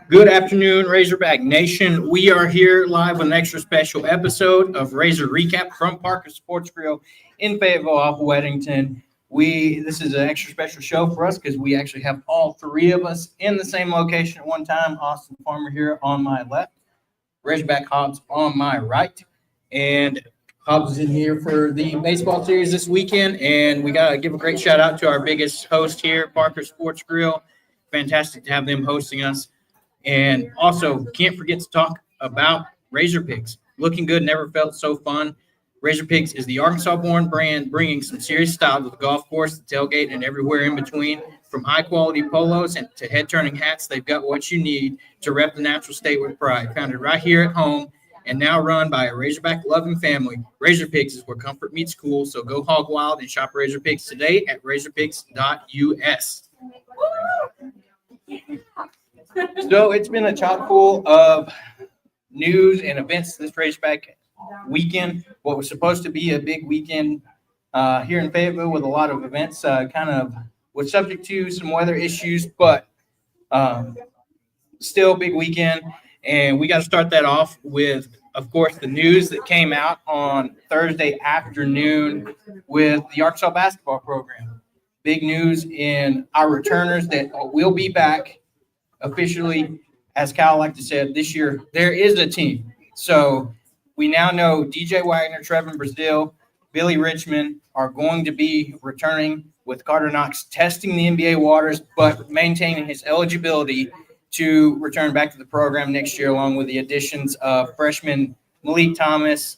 Good afternoon, Razorback Nation. We are here live with an extra special episode of Razor Recap from Parker Sports Grill in Fayetteville off of Weddington. This is an extra special show for us because we actually have all three of us in the same location at one time. Austin Farmer here on my left, Razorback Hobbs on my right, and Hobbs is in here for the baseball series this weekend. And we got to give a great shout out to our biggest host here, Parker Sports Grill. Fantastic to have them hosting us. And also, can't forget to talk about Razor Pigs. Looking good, never felt so fun. Razor Pigs is the Arkansas-born brand bringing some serious style to the golf course, the tailgate, and everywhere in between. From high-quality polos and to head-turning hats, they've got what you need to rep the natural state with pride. Founded right here at home and now run by a Razorback-loving family, Razor Pigs is where comfort meets cool. So go hog wild and shop Razor Pigs today at razorpigs.us. So it's been a chock full of news and events this Razorback weekend. What was supposed to be a big weekend here in Fayetteville with a lot of events kind of was subject to some weather issues, but still big weekend. And we got to start that off with, of course, the news that came out on Thursday afternoon with the Arkansas basketball program. Big news in our returners that will be back. Officially, as Kyle liked to say, this year there is a team. So we now know DJ Wagner, Trevin Brazil, Billy Richmond are going to be returning with Carter Knox testing the NBA waters, but maintaining his eligibility to return back to the program next year, along with the additions of freshmen Malik Thomas,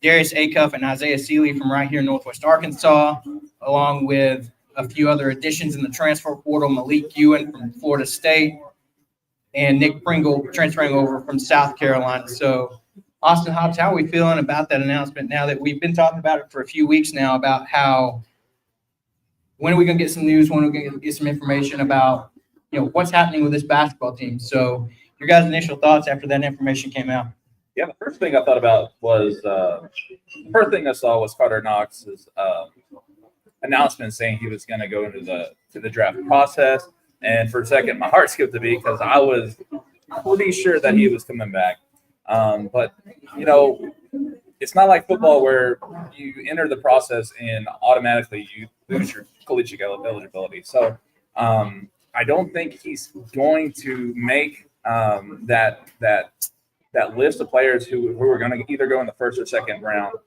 Darius Acuff, and Isaiah Seeley from right here in Northwest Arkansas, along with a few other additions in the transfer portal, Malik Ewan from Florida State, and Nick Pringle transferring over from South Carolina. So, Austin Hobbs, how are we feeling about that announcement now that we've been talking about it for a few weeks now about how when are we going to get some news, when are we going to get some information about, what's happening with this basketball team? So your guys' initial thoughts after that information came out. Yeah, the first thing I thought about was the first thing I saw was Carter Knox's announcement saying he was going to go into the draft process, and for a second my heart skipped a beat because I was pretty sure that he was coming back. But it's not like football where you enter the process and automatically you lose your collegiate eligibility. So I don't think he's going to make that list of players who are going to either go in the first or second round.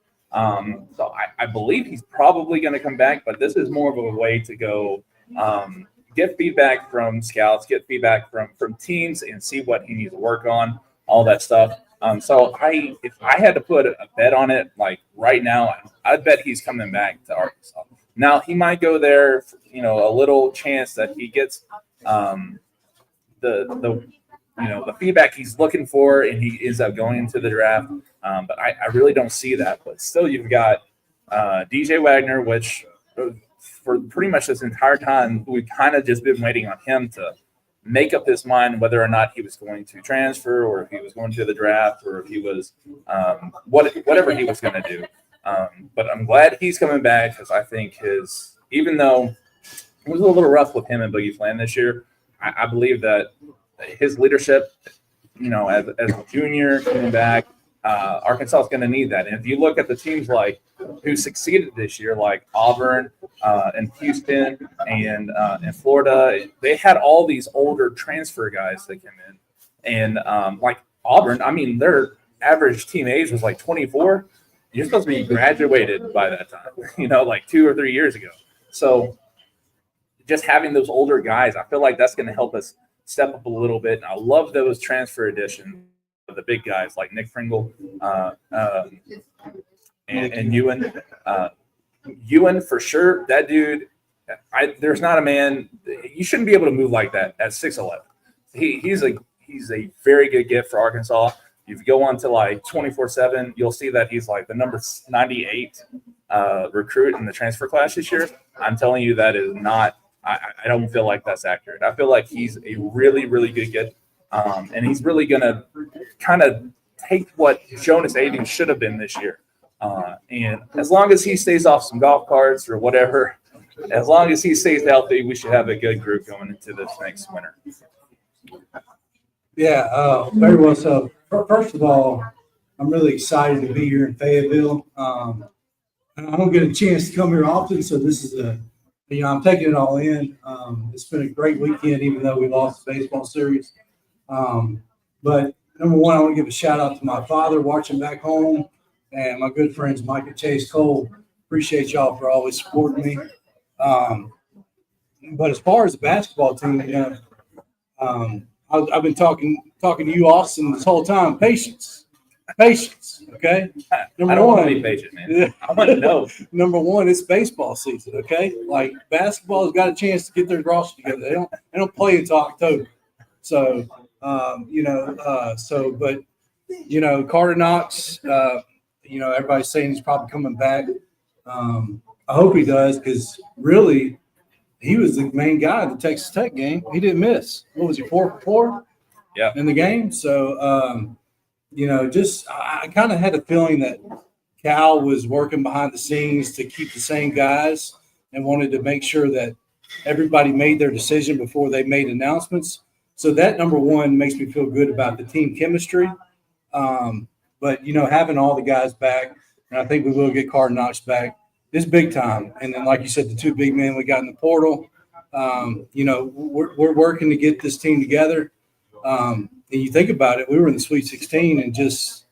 So I believe he's probably going to come back, but this is more of a way to go get feedback from scouts, get feedback from teams, and see what he needs to work on, all that stuff. So if I had to put a bet on it, like right now, I'd bet he's coming back to Arkansas. Now he might go there, a little chance that he gets the feedback he's looking for, and he ends up going into the draft. But I really don't see that. But still, you've got DJ Wagner, which for pretty much this entire time, we've kind of just been waiting on him to make up his mind whether or not he was going to transfer or if he was going to the draft or if he was whatever he was going to do. But I'm glad he's coming back because I think even though it was a little rough with him and Boogie Flan this year, I believe that his leadership, as a junior coming back, Arkansas is going to need that. And if you look at the teams who succeeded this year, like Auburn and Houston and Florida, they had all these older transfer guys that came in. And like Auburn, I mean, their average team age was like 24. You're supposed to be graduated by that time, like 2 or 3 years ago. So just having those older guys, I feel like that's going to help us step up a little bit. And I love those transfer additions of the big guys like Nick Pringle and Ewan. Ewan, for sure, that dude, there's not a man – you shouldn't be able to move like that at 6'11". He's a very good gift for Arkansas. If you go on to like 24/7, you'll see that he's like the number 98 recruit in the transfer class this year. I'm telling you, that is not. I don't feel like that's accurate. I feel like he's a really, really good kid, and he's really gonna kind of take what Jonas Aving should have been this year. And as long as he stays off some golf carts or whatever, as long as he stays healthy, we should have a good group going into this next winter. Yeah, very well. So, first of all, I'm really excited to be here in Fayetteville. I don't get a chance to come here often, so this is I'm taking it all in. It's been a great weekend, even though we lost the baseball series. But number one, I want to give a shout out to my father watching back home, and my good friends Mike and Chase Cole. Appreciate y'all for always supporting me. But as far as the basketball team, I've been talking to you, Austin, this whole time. Patience, okay? I don't want to be patient, man. I want to know. Number one, it's baseball season, okay? Like, basketball's got a chance to get their roster together. They don't play until October. So, Carter Knox, everybody's saying he's probably coming back. I hope he does, because really, he was the main guy at the Texas Tech game. He didn't miss. What was he, 4 for 4? Yeah. In the game? So, I kind of had a feeling that Cal was working behind the scenes to keep the same guys and wanted to make sure that everybody made their decision before they made announcements. So that, number one, makes me feel good about the team chemistry. But, having all the guys back, and I think we will get Carter Knox back, is big time. And then, like you said, the 2 big men we got in the portal, we're working to get this team together. And you think about it, we were in the Sweet 16, and just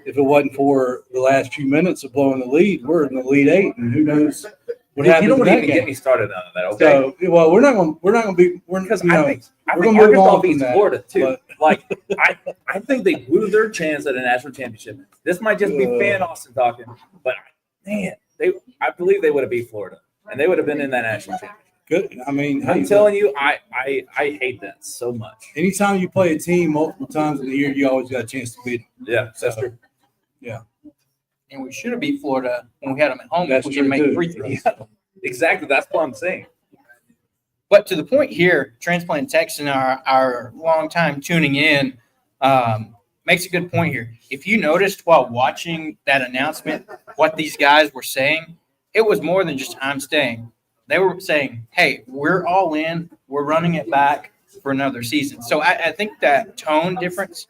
if it wasn't for the last few minutes of blowing the lead, we're in the lead 8, and who knows what happens. You don't in that even game. get me started on that. Okay. So, well, we're not going to be. Because I think gonna move Arkansas on from beats that, Florida too. but- I think they blew their chance at a national championship. This might just be Fan Austin talking, but man, I believe they would have beat Florida, and they would have been in that national championship. Good. I mean, I'm telling you, I hate that so much. anytime you play a team multiple times in the year, you always got a chance to beat them. Yeah, that's true. And we should have beat Florida when we had them at home. That's we true, didn't make too. free throws. Yeah, exactly. That's what I'm saying. But to the point here, Transplant Texan, our long time tuning in, makes a good point here. If you noticed while watching that announcement what these guys were saying, it was more than just I'm staying. They were saying, hey, we're all in. We're running it back for another season. So I think that tone difference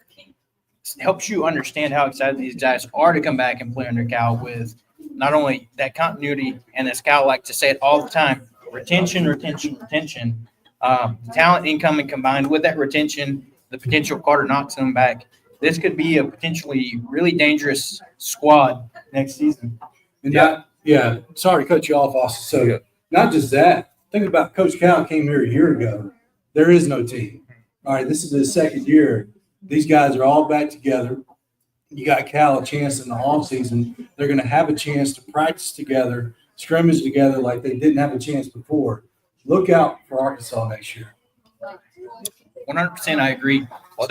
helps you understand how excited these guys are to come back and play under Cal with not only that continuity, and as Cal likes to say it all the time, retention. Talent incoming combined with that retention, the potential Carter Knox them back. This could be a potentially really dangerous squad next season. And sorry to cut you off, Austin. So not just that. Think about Coach Cal came here a year ago. There is no team. All right, this is his second year. These guys are all back together. You got Cal a chance in the offseason. They're going to have a chance to practice together, scrimmage together like they didn't have a chance before. Look out for Arkansas next year. 100% I agree. Plus,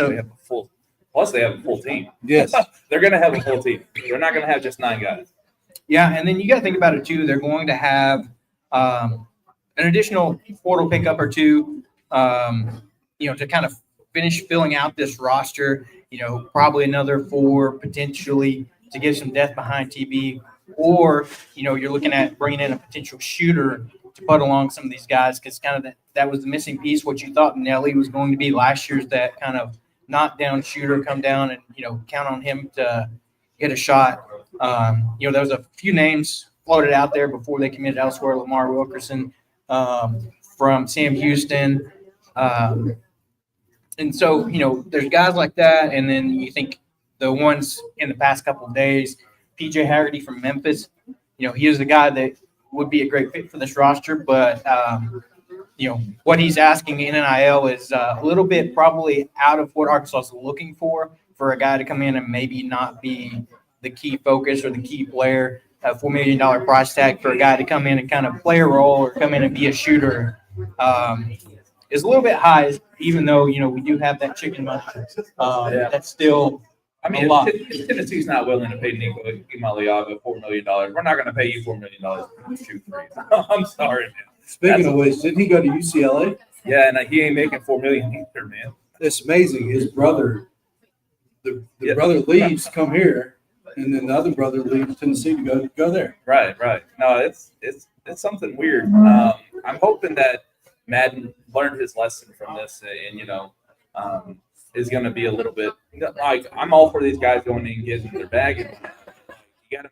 they have a full team. Yes. They're going to have a full team. They're not going to have just 9 guys. Yeah, and then you got to think about it too. They're going to have an additional portal pickup or two, to kind of finish filling out this roster. Probably another 4 potentially to give some depth behind TB, or you're looking at bringing in a potential shooter to put along some of these guys, because kind of that was the missing piece. What you thought Nelly was going to be last year's that kind of knockdown shooter, come down and count on him to get a shot. There was a few names floated out there before they committed elsewhere. Lamar Wilkerson from Sam Houston. And so, there's guys like that. And then you think the ones in the past couple of days, PJ Haggerty from Memphis, he is the guy that would be a great fit for this roster. But, what he's asking in NIL is a little bit probably out of what Arkansas is looking for a guy to come in and maybe not be the key focus or the key player. A $4 million price tag for a guy to come in and kind of play a role or come in and be a shooter is a little bit high, even though, we do have that chicken munch. That's still I mean, A lot. if Tennessee's not willing to pay Nico Imaliaga $4 million, we're not going to pay you $4 million to shoot threes. I'm sorry, man. Speaking of which, didn't he go to UCLA? Yeah, and he ain't making $4 million either, man. It's amazing. His brother, the Yeah. brother leaves to come here, and then the other brother leaves Tennessee to go there. Right. No, it's something weird. I'm hoping that Madden learned his lesson from this, and is going to be a little bit like I'm all for these guys going in and getting their bag. And you got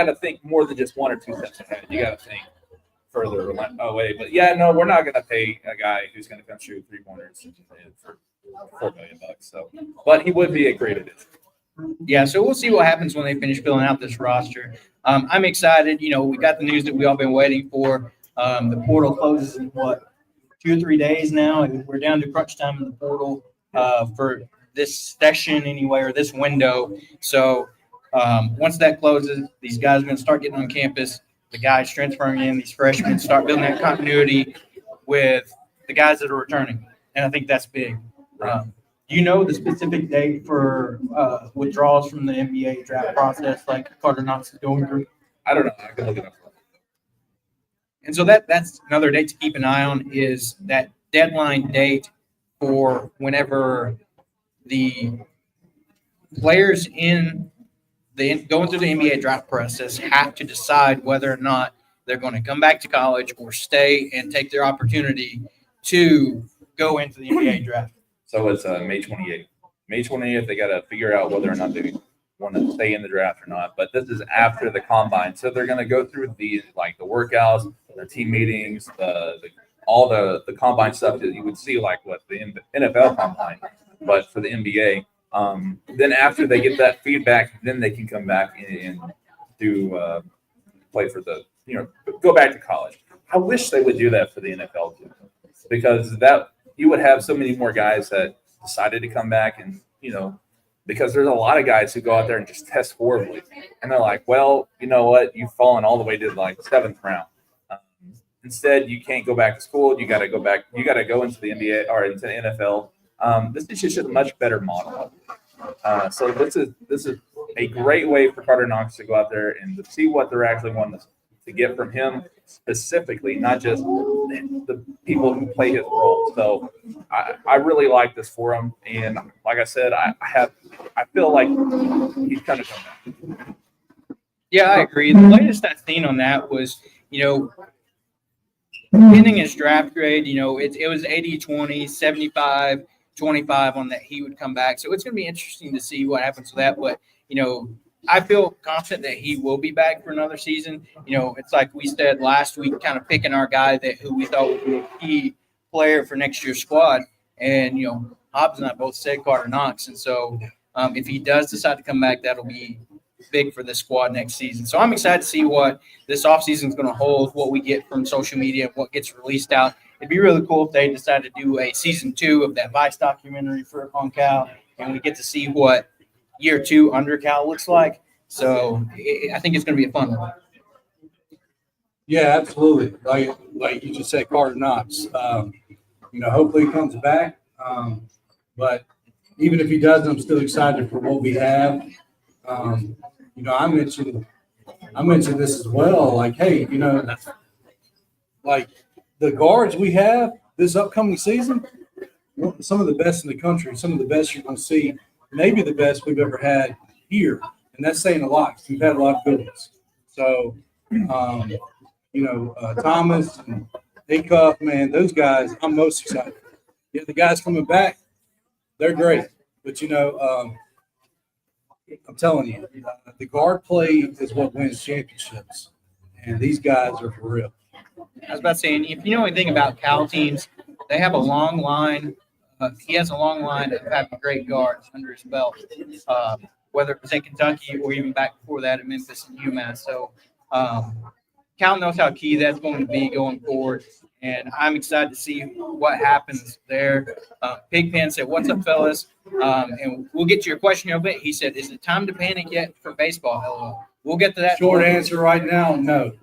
to think more than just 1 or 2 steps ahead. You got to think further away. But yeah, no, we're not going to pay a guy who's going to come shoot 3-pointers for $4 million. So, but he would be a great addition. Yeah, so we'll see what happens when they finish filling out this roster. I'm excited. We got the news that we all been waiting for. The portal closes in 2 or 3 days now, and we're down to crunch time in the portal for this session anyway, or this window. So once that closes, these guys are going to start getting on campus. The guys transferring in, these freshmen, start building that continuity with the guys that are returning, and I think that's big. Do you know the specific date for withdrawals from the NBA draft process, like Carter Knox is going through? I don't know. I can look it up. And so that's another date to keep an eye on, is that deadline date for whenever the players going through the NBA draft process have to decide whether or not they're going to come back to college or stay and take their opportunity to go into the NBA draft. So it's May 28th. May 28th, they got to figure out whether or not they want to stay in the draft or not. But this is after the combine, so they're going to go through the workouts, the team meetings, all the combine stuff that you would see, like what the NFL combine, but for the NBA. Then after they get that feedback, then they can come back and do play for go back to college. I wish they would do that for the NFL too, because that you would have so many more guys that decided to come back, and because there's a lot of guys who go out there and just test horribly, and they're like, well, you know what, you've fallen all the way to like 7th round. Instead, you can't go back to school. You got to go back. You got to go into the NBA or into the NFL. This is just a much better model. So this is a great way for Carter Knox to go out there and to see what they're actually wanting to get from him specifically, not just the people who play his role. So I really like this for him, and like I said, I feel like he's kind of come back. Yeah, I agree. The latest I've seen on that was, pending his draft grade, it was 80-20, 75-25 on that he would come back. So it's going to be interesting to see what happens with that. But, I feel confident that he will be back for another season. It's like we said last week, kind of picking our guy who we thought would be a key player for next year's squad. And, Hobbs and I both said Carter Knox. And so if he does decide to come back, that'll be big for the squad next season. So I'm excited to see what this offseason is going to hold, what we get from social media, what gets released out. It'd be really cool if they decide to do a season 2 of that Vice documentary on Cal, and we get to see what year 2 under Cal looks like. So I think it's going to be a fun one. Yeah, absolutely. Like you just said, Carter Knox. Hopefully he comes back. But even if he doesn't, I'm still excited for what we have. I mentioned this as well. Like, hey, like the guards we have this upcoming season, some of the best in the country, some of the best you're going to see, maybe the best we've ever had here. And that's saying a lot. We've had a lot of good ones. So, Thomas and Acuff, man, those guys, I'm most excited. Yeah, the guys coming back, they're great. But, I'm telling you, the guard play is what wins championships. And these guys are for real. I was about to say, and if you know anything about Cal teams, they have a long line. He has a long line of having great guards under his belt, whether it was in Kentucky or even back before that at Memphis and UMass. So Cal knows how key that's going to be going forward, and I'm excited to see what happens there. Pigpen said, "What's up, fellas?" And we'll get to your question in a bit. He said, "Is it time to panic yet for baseball?" LOL. We'll get to that. Short answer right now, no.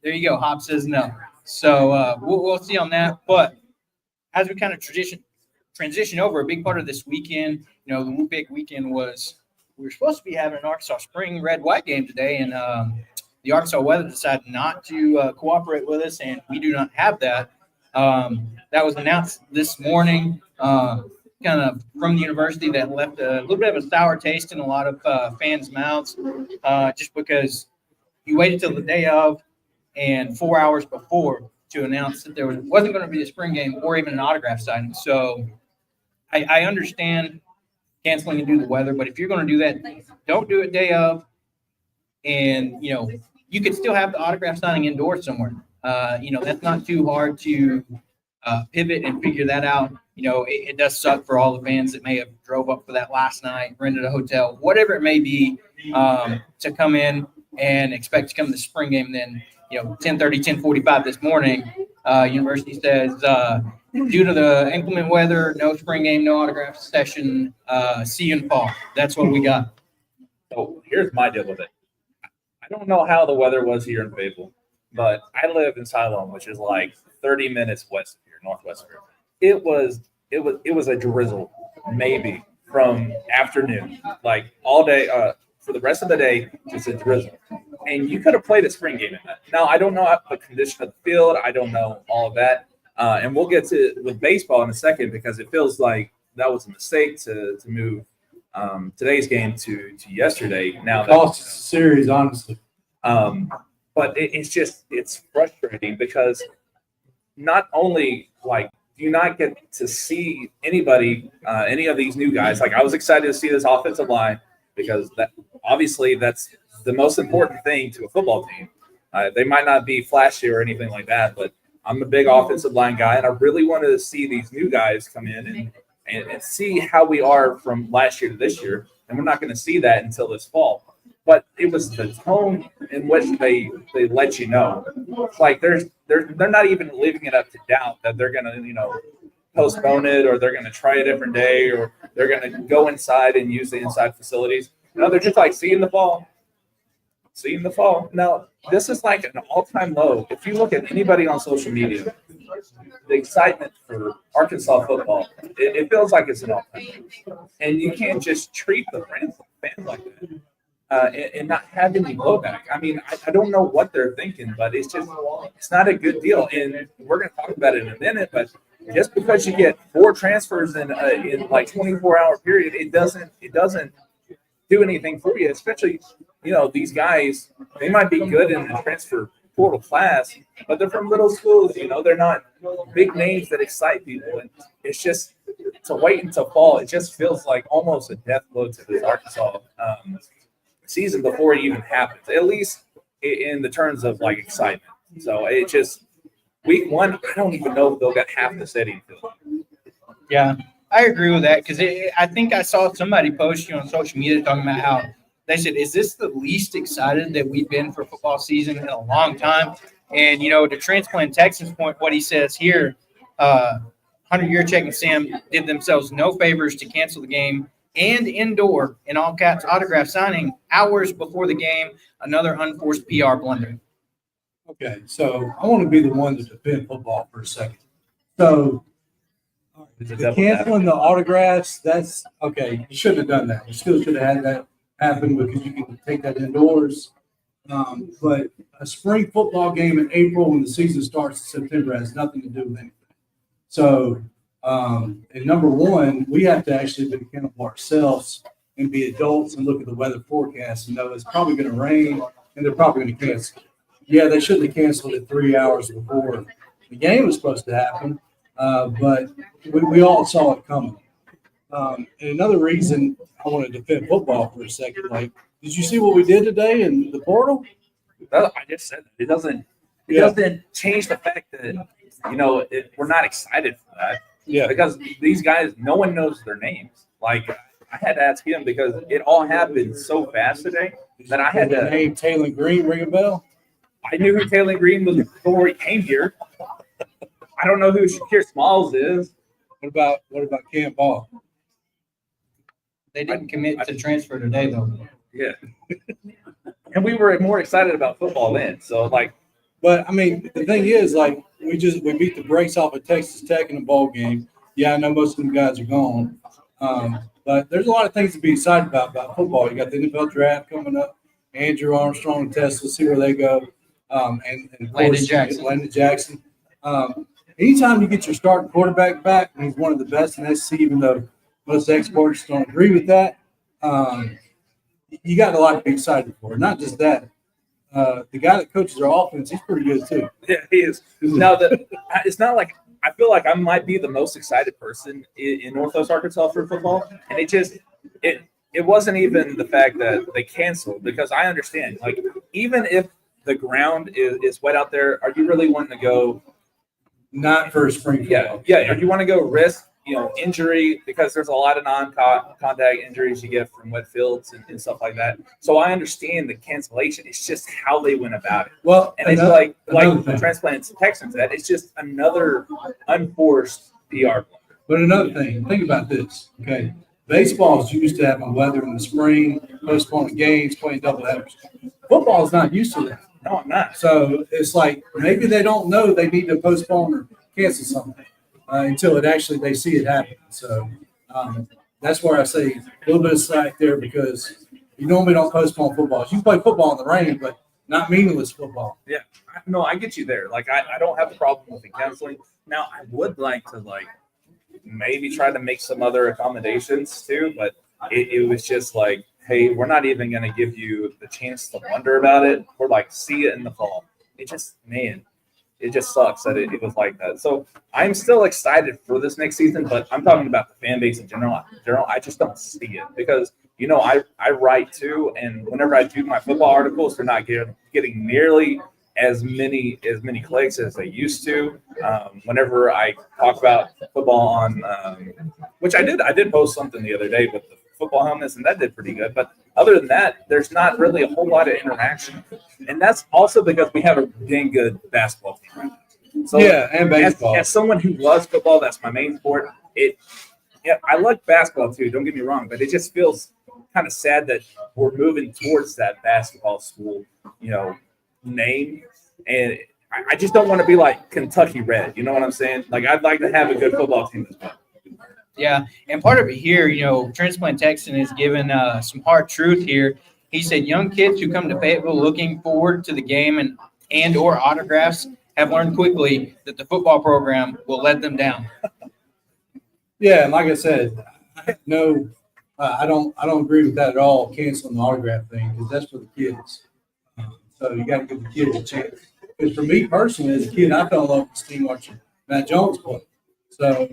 There you go. Hobbs says no. So we'll see on that. But as we kind of transition over, a big part of this weekend, the WUPIC weekend was we were supposed to be having an Arkansas spring red-white game today, and the Arkansas weather decided not to cooperate with us, and we do not have that. That was announced this morning, kind of from the university, that left a little bit of a sour taste in a lot of fans' mouths, just because you waited till the day of and 4 hours before to announce that there wasn't going to be a spring game or even an autograph signing. So I understand canceling due to the weather, but if you're going to do that, don't do it day of. And, you could still have the autograph signing indoors somewhere. That's not too hard to pivot and figure that out. It does suck for all the fans that may have drove up for that last night, rented a hotel, whatever it may be, to come in and expect to come to the spring game. Then, 10:30, 10:45 this morning, university says, due to the inclement weather, no spring game, no autograph session, see you in fall. That's what we got. So here's my deal with it. I don't know how the weather was here in Fayetteville, but I live in Siloam, which is like 30 minutes west of here, northwest of here. It was a drizzle, maybe from afternoon, like all day, for the rest of the day, just a drizzle. And you could have played a spring game in that. Now, I don't know the condition of the field. I don't know all of that. And we'll get to with baseball in a second, because it feels like that was a mistake to move today's game to yesterday. Now, Cost us a series, honestly. But it's frustrating, because not only do you not get to see anybody, any of these new guys. Like, I was excited to see this offensive line, because obviously that's the most important thing to a football team. They might not be flashy or anything like that, but I'm a big offensive line guy, and I really wanted to see these new guys come in and see how we are from last year to this year. And we're not going to see that until this fall. But it was the tone in which they let you know. Like, they're not even leaving it up to doubt that they're going to, postpone it, or they're going to try a different day, or they're going to go inside and use the inside facilities. They're just like, see you in the fall. See you in the fall. Now, this is like an all-time low. If you look at anybody on social media, the excitement for Arkansas football, it feels like it's an all-time low. And you can't just treat the fans like that and not have any blowback. I mean, I don't know what they're thinking, but it's not a good deal. And we're going to talk about it in a minute, but just because you get 4 transfers in like 24-hour period, it doesn't do anything for you, especially, these guys, they might be good in the transfer portal class, but they're from little schools, they're not big names that excite people. And it's just, to wait until fall, it just feels like almost a death blow to this Arkansas season before it even happens, at least in the terms of like excitement. So it just, week 1, I don't even know if they'll get half the stadium filled. Yeah, I agree with that, because I think I saw somebody post on social media talking about how they said, is this the least excited that we've been for football season in a long time? And, to transplant Texas point, what he says here, 100 Yurchek and Sam did themselves no favors to cancel the game and indoor, in all caps, autograph signing hours before the game, another unforced PR blunder. Okay, so I want to be the one to defend football for a second. So the canceling the autographs, that's okay. You shouldn't have done that. You still should have had that happen, because you can take that indoors. But a spring football game in April, when the season starts in September, has nothing to do with anything. So, and number one, we have to actually be accountable ourselves and be adults and look at the weather forecast and know it's probably going to rain and they're probably going to cancel. Yeah, they shouldn't have canceled it 3 hours before the game was supposed to happen, but we all saw it coming. And another reason I want to defend football for a second, did you see what we did today in the portal? I just said it doesn't change the fact that, we're not excited for that. Yeah. Because these guys, no one knows their names. Like, I had to ask him, because it all happened so fast today that I had to. Name Taylor Green ring a bell? I knew who Taylor Green was before he came here. I don't know who Shakir Smalls is. What about Cam Ball? They didn't commit to transfer today, though. Yeah. And we were more excited about football then. So, But, I mean, the thing is, we beat the brakes off of Texas Tech in the bowl game. Yeah, I know most of them guys are gone. But there's a lot of things to be excited about football. You got the NFL draft coming up. Andrew Armstrong and Tesla, see where they go. And of Landon course, Jackson. Landon Jackson. Anytime you get your starting quarterback back, and he's one of the best in SC, even though most experts don't agree with that, you got a lot to be excited for. Not just that. The guy that coaches our offense, he's pretty good too. Yeah, he is. Now, it's not like I feel like I might be the most excited person in Northwest Arkansas for football, and it wasn't even the fact that they canceled, because I understand, like, even if the ground is wet out there, are you really wanting to go? Not for a spring football. Yeah. Or you want to go risk, injury, because there's a lot of non-contact injuries you get from wet fields and stuff like that. So I understand the cancellation. It's just how they went about it. Well, And it's like the transplants Texans said, it's just another unforced PR play. But another thing, think about this, okay? Baseball is used to having weather in the spring, postponing games, playing doubleheaders. Football is not used to that. No, I'm not. So it's like maybe they don't know they need to postpone or cancel something until they see it happen. So that's where I say a little bit of slack there, because you normally don't postpone footballs. You play football in the rain, but not meaningless football. Yeah. No, I get you there. Like, I don't have a problem with the canceling. Now, I would like to, maybe try to make some other accommodations too, but it was just like, hey, we're not even going to give you the chance to wonder about it. We're like, see it in the fall. It just sucks that it was like that. So I'm still excited for this next season, but I'm talking about the fan base in general. I just don't see it, because, I write too, and whenever I do my football articles, they're not getting nearly as many clicks as they used to. Whenever I talk about football on, which I did post something the other day with the football helmets, and that did pretty good. But other than that, there's not really a whole lot of interaction, and that's also because we have a dang good basketball team right now. So yeah, and baseball. As someone who loves football, that's my main sport. I like basketball too. Don't get me wrong, but it just feels kind of sad that we're moving towards that basketball school, name, and I just don't want to be like Kentucky Red. You know what I'm saying? Like, I'd like to have a good football team as well. Yeah, and part of it here, Transplant Texan is given some hard truth here. He said young kids who come to Fayetteville looking forward to the game and or autographs have learned quickly that the football program will let them down. Yeah, and like I said, I don't agree with that at all, canceling the autograph thing, because that's for the kids. So you got to give the kids a chance. Because for me personally, as a kid, I fell in love with this team watching Matt Jones play. So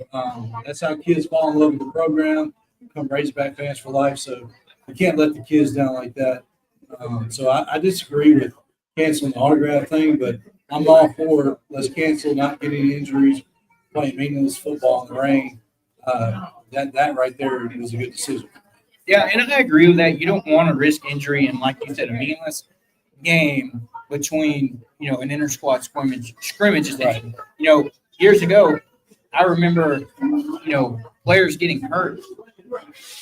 that's how kids fall in love with the program, become Razorback fans for life. So you can't let the kids down like that. So I disagree with canceling the autograph thing, but I'm all for let's cancel, not get any injuries, playing meaningless football in the rain. That right there was a good decision. Yeah, and I agree with that. You don't want to risk injury in, like you said, a meaningless game between, an inter-squad scrimmages. Right. Years ago, I remember, players getting hurt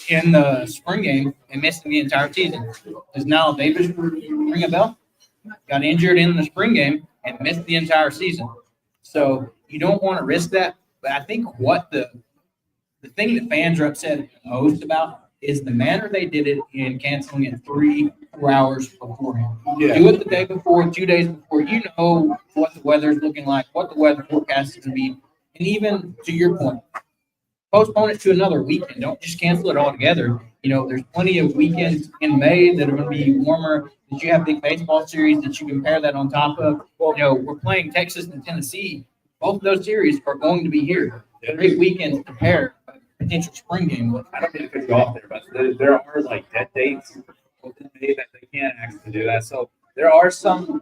in the spring game and missing the entire season. Does Niall Davis ring a bell? Got injured in the spring game and missed the entire season. So you don't want to risk that. But I think what the thing that fans are upset most about is the manner they did it in canceling it 3-4 hours beforehand. Yeah. Do it the day before, 2 days before. You know what the weather's looking like, what the weather forecast is going to be. And even to your point, postpone it to another weekend. Don't just cancel it altogether. There's plenty of weekends in May that are going to be warmer, that you have big baseball series that you can pair that on top of. We're playing Texas and Tennessee. Both of those series are going to be here. Great weekends to pair a potential spring game with. I don't mean to cut you off there, but there are dead dates within May that they can't actually do that. So there are some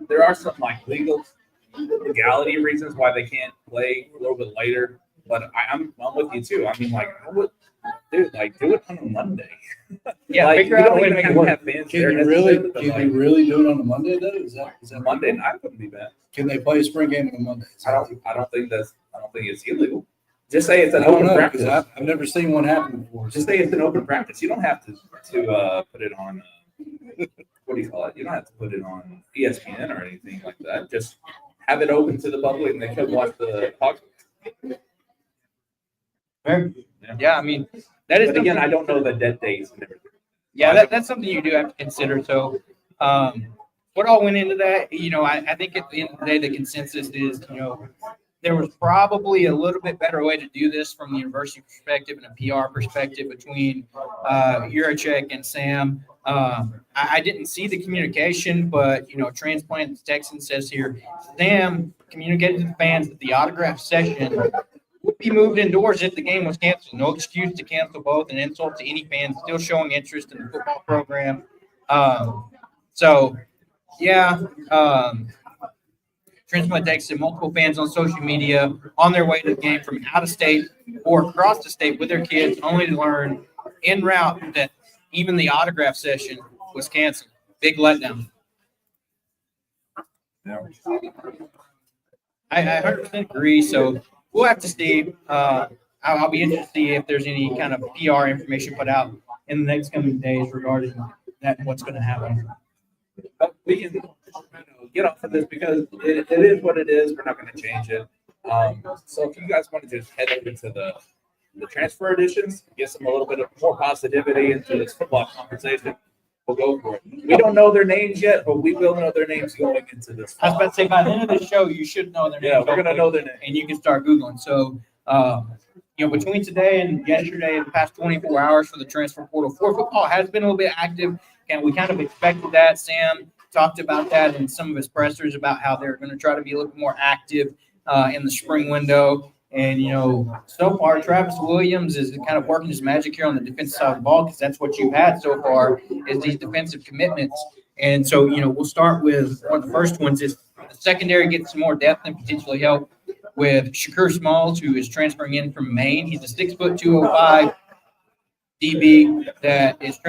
legality reasons why they can't play a little bit later. But I'm with you too. I mean, do it on a Monday. Yeah, figure out a way to make it work. Have fans Can there you necessarily, really do it on a Monday though? Is that Monday night wouldn't be bad. Can they play a spring game on a Monday? I don't think it's illegal. Just say it's an I don't open know, practice. because I've never seen one happen before. Just say it's an open practice. You don't have to put it on. What do you call it? You don't have to put it on ESPN or anything like that. Just have it open to the public, and they can watch the Hawgs. Yeah, I mean, that is But again, something- I don't know the dead dates and everything. Yeah, that's something you do have to consider. So, what all went into that? I think at the end of the day, the consensus is, there was probably a little bit better way to do this from the university perspective and a PR perspective between Juracek and Sam. I didn't see the communication, but Transplant Texan says here, Sam communicated to the fans that the autograph session would be moved indoors if the game was canceled. No excuse to cancel both, an insult to any fans still showing interest in the football program. So, yeah. Transplant Texas, multiple fans on social media on their way to the game from out of state or across the state with their kids, only to learn en route that even the autograph session was canceled. Big letdown. Yeah. I 100% agree. So we'll have to see. I'll be interested to see if there's any kind of PR information put out in the next coming days regarding that, what's going to happen. But we can get off of this because it is what it is. We're not going to change it. So if you guys want to just head over to the transfer editions, get some a little bit of more positivity into this football conversation, we'll go for it. We don't know their names yet, but we will know their names going into this. I was about to say, by the end of the show, you should know their Yeah, names. we're going to know their names. And you can start Googling. So, between today and yesterday, the past 24 hours for the transfer portal for football has been a little bit active. And we kind of expected that. Sam talked about that in some of his pressers about how they're going to try to be a little bit more active in the spring window. And, so far, Travis Williams is kind of working his magic here on the defensive side of the ball because that's what you've had so far is these defensive commitments. And so, we'll start with one of the first ones is the secondary gets some more depth and potentially help with Shakur Smalls, who is transferring in from Maine. He's a 6'2", 205 DB that is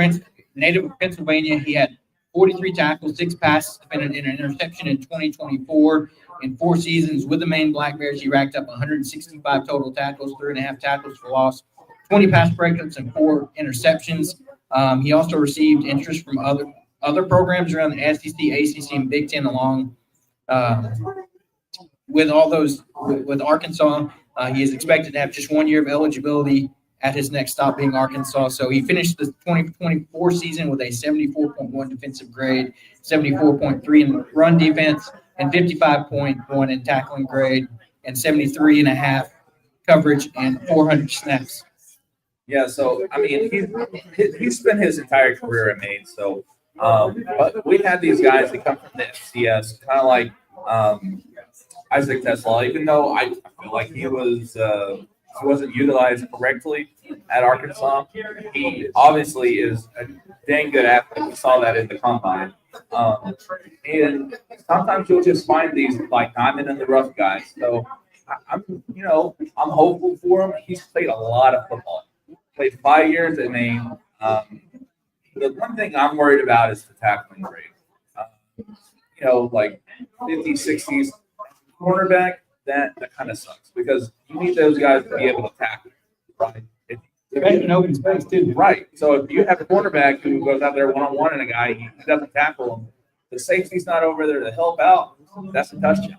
native of Pennsylvania. He had 43 tackles, 6 passes, defended an interception in 2024. In 4 seasons with the Maine Black Bears, he racked up 165 total tackles, 3.5 tackles for loss, 20 pass breakups, and 4 interceptions. He also received interest from other programs around the SEC, ACC, and Big Ten along with all those with Arkansas. He is expected to have just 1 year of eligibility at his next stop being Arkansas. So he finished the 2024 season with a 74.1 defensive grade, 74.3 in run defense, and 55.1 in tackling grade, and 73.5 coverage and 400 snaps. Yeah, so I mean, he's spent his entire career at Maine. So, but we had these guys that come from the FCS, kind of like Isaac Tesla. Even though I feel like he wasn't utilized correctly at Arkansas, he obviously is a dang good athlete. We saw that in the combine. And sometimes you'll just find these like diamond in the rough guys. So I'm hopeful for him. He's played a lot of football. Played 5 years at Maine. The one thing I'm worried about is the tackling grade. Like 50s, 60s cornerback. That kind of sucks because you need those guys to be able to tackle, right? In open space too. Right. So if you have a cornerback who goes out there one-on-one and a guy he doesn't tackle him, the safety's not over there to help out. That's a touchdown.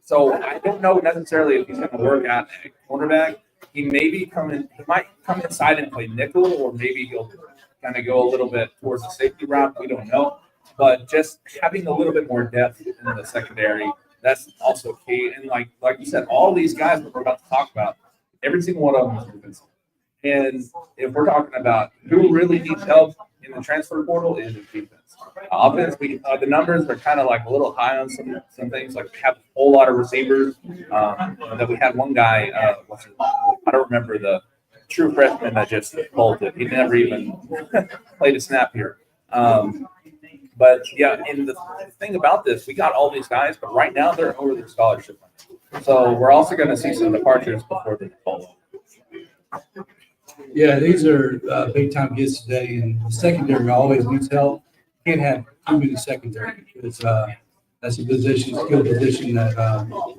So I don't know necessarily if he's going to work out at cornerback. He might come inside and play nickel, or maybe he'll kind of go a little bit towards the safety route. We don't know. But just having a little bit more depth in the secondary, that's also key. And like you said, all these guys that we're about to talk about, every single one of them is defensive. And if we're talking about who really needs help in the transfer portal, is defense. Offense, the numbers are kind of like a little high on some things. Like we have a whole lot of receivers. That we had one guy, I don't remember the true freshman that just bolted. He never even played a snap here. But yeah, and the thing about this, we got all these guys, but right now they're over their scholarship. So we're also going to see some departures before the fall. Yeah, these are big time hits today, and the secondary always needs help. Can't have too many secondary because that's a position, skill position that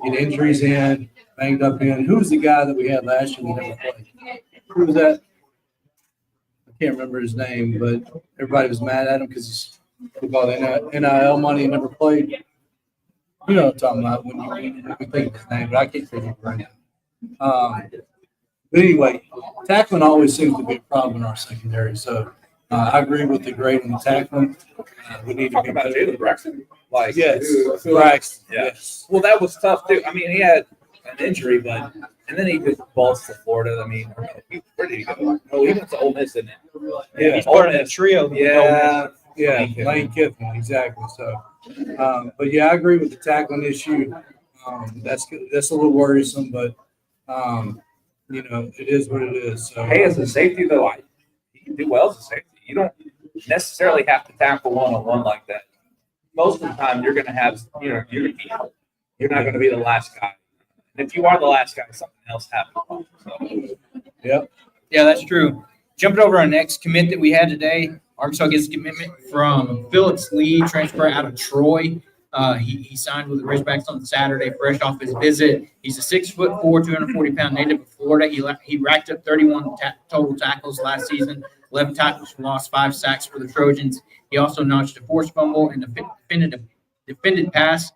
get injuries in, banged up in. Who was the guy that we had last year? We never played. Who was that? I can't remember his name, but everybody was mad at him because he's football NIL money and never played. You know what I'm talking about when we think of his name, but I can't think of it right now. But anyway, tackling always seems to be a problem in our secondary. So I agree with the grade on the tackling. We need to Talking be about better. Jalen Braxton, like Yes, dude, I feel like- Braxton. yeah. Yes. Well, that was tough too. I mean, he had an injury, but and then he just balls to Florida. I mean, where did he go? Oh, he went to Ole Miss, didn't he? Yeah. He's part of that trio. Yeah, Yeah, Lane Kiffin, exactly. So, but yeah, I agree with the tackling issue. That's a little worrisome, but it is what it is. So, Hey, as a safety though, you can do well as a safety. You don't necessarily have to tackle one-on-one like that. Most of the time, you're going to have, you're not going to be the last guy. And if you are the last guy, something else happens. So, yep. Yeah, that's true. Jumping over our next commit that we had today, Arkansas gets a commitment from Phillips Lee, transfer out of Troy. He signed with the Razorbacks on Saturday, fresh off his visit. He's a 6'4", 240-pound native of Florida. He racked up 31 total tackles last season, 11 tackles for loss, 5 sacks for the Trojans. He also notched a forced fumble and defended pass.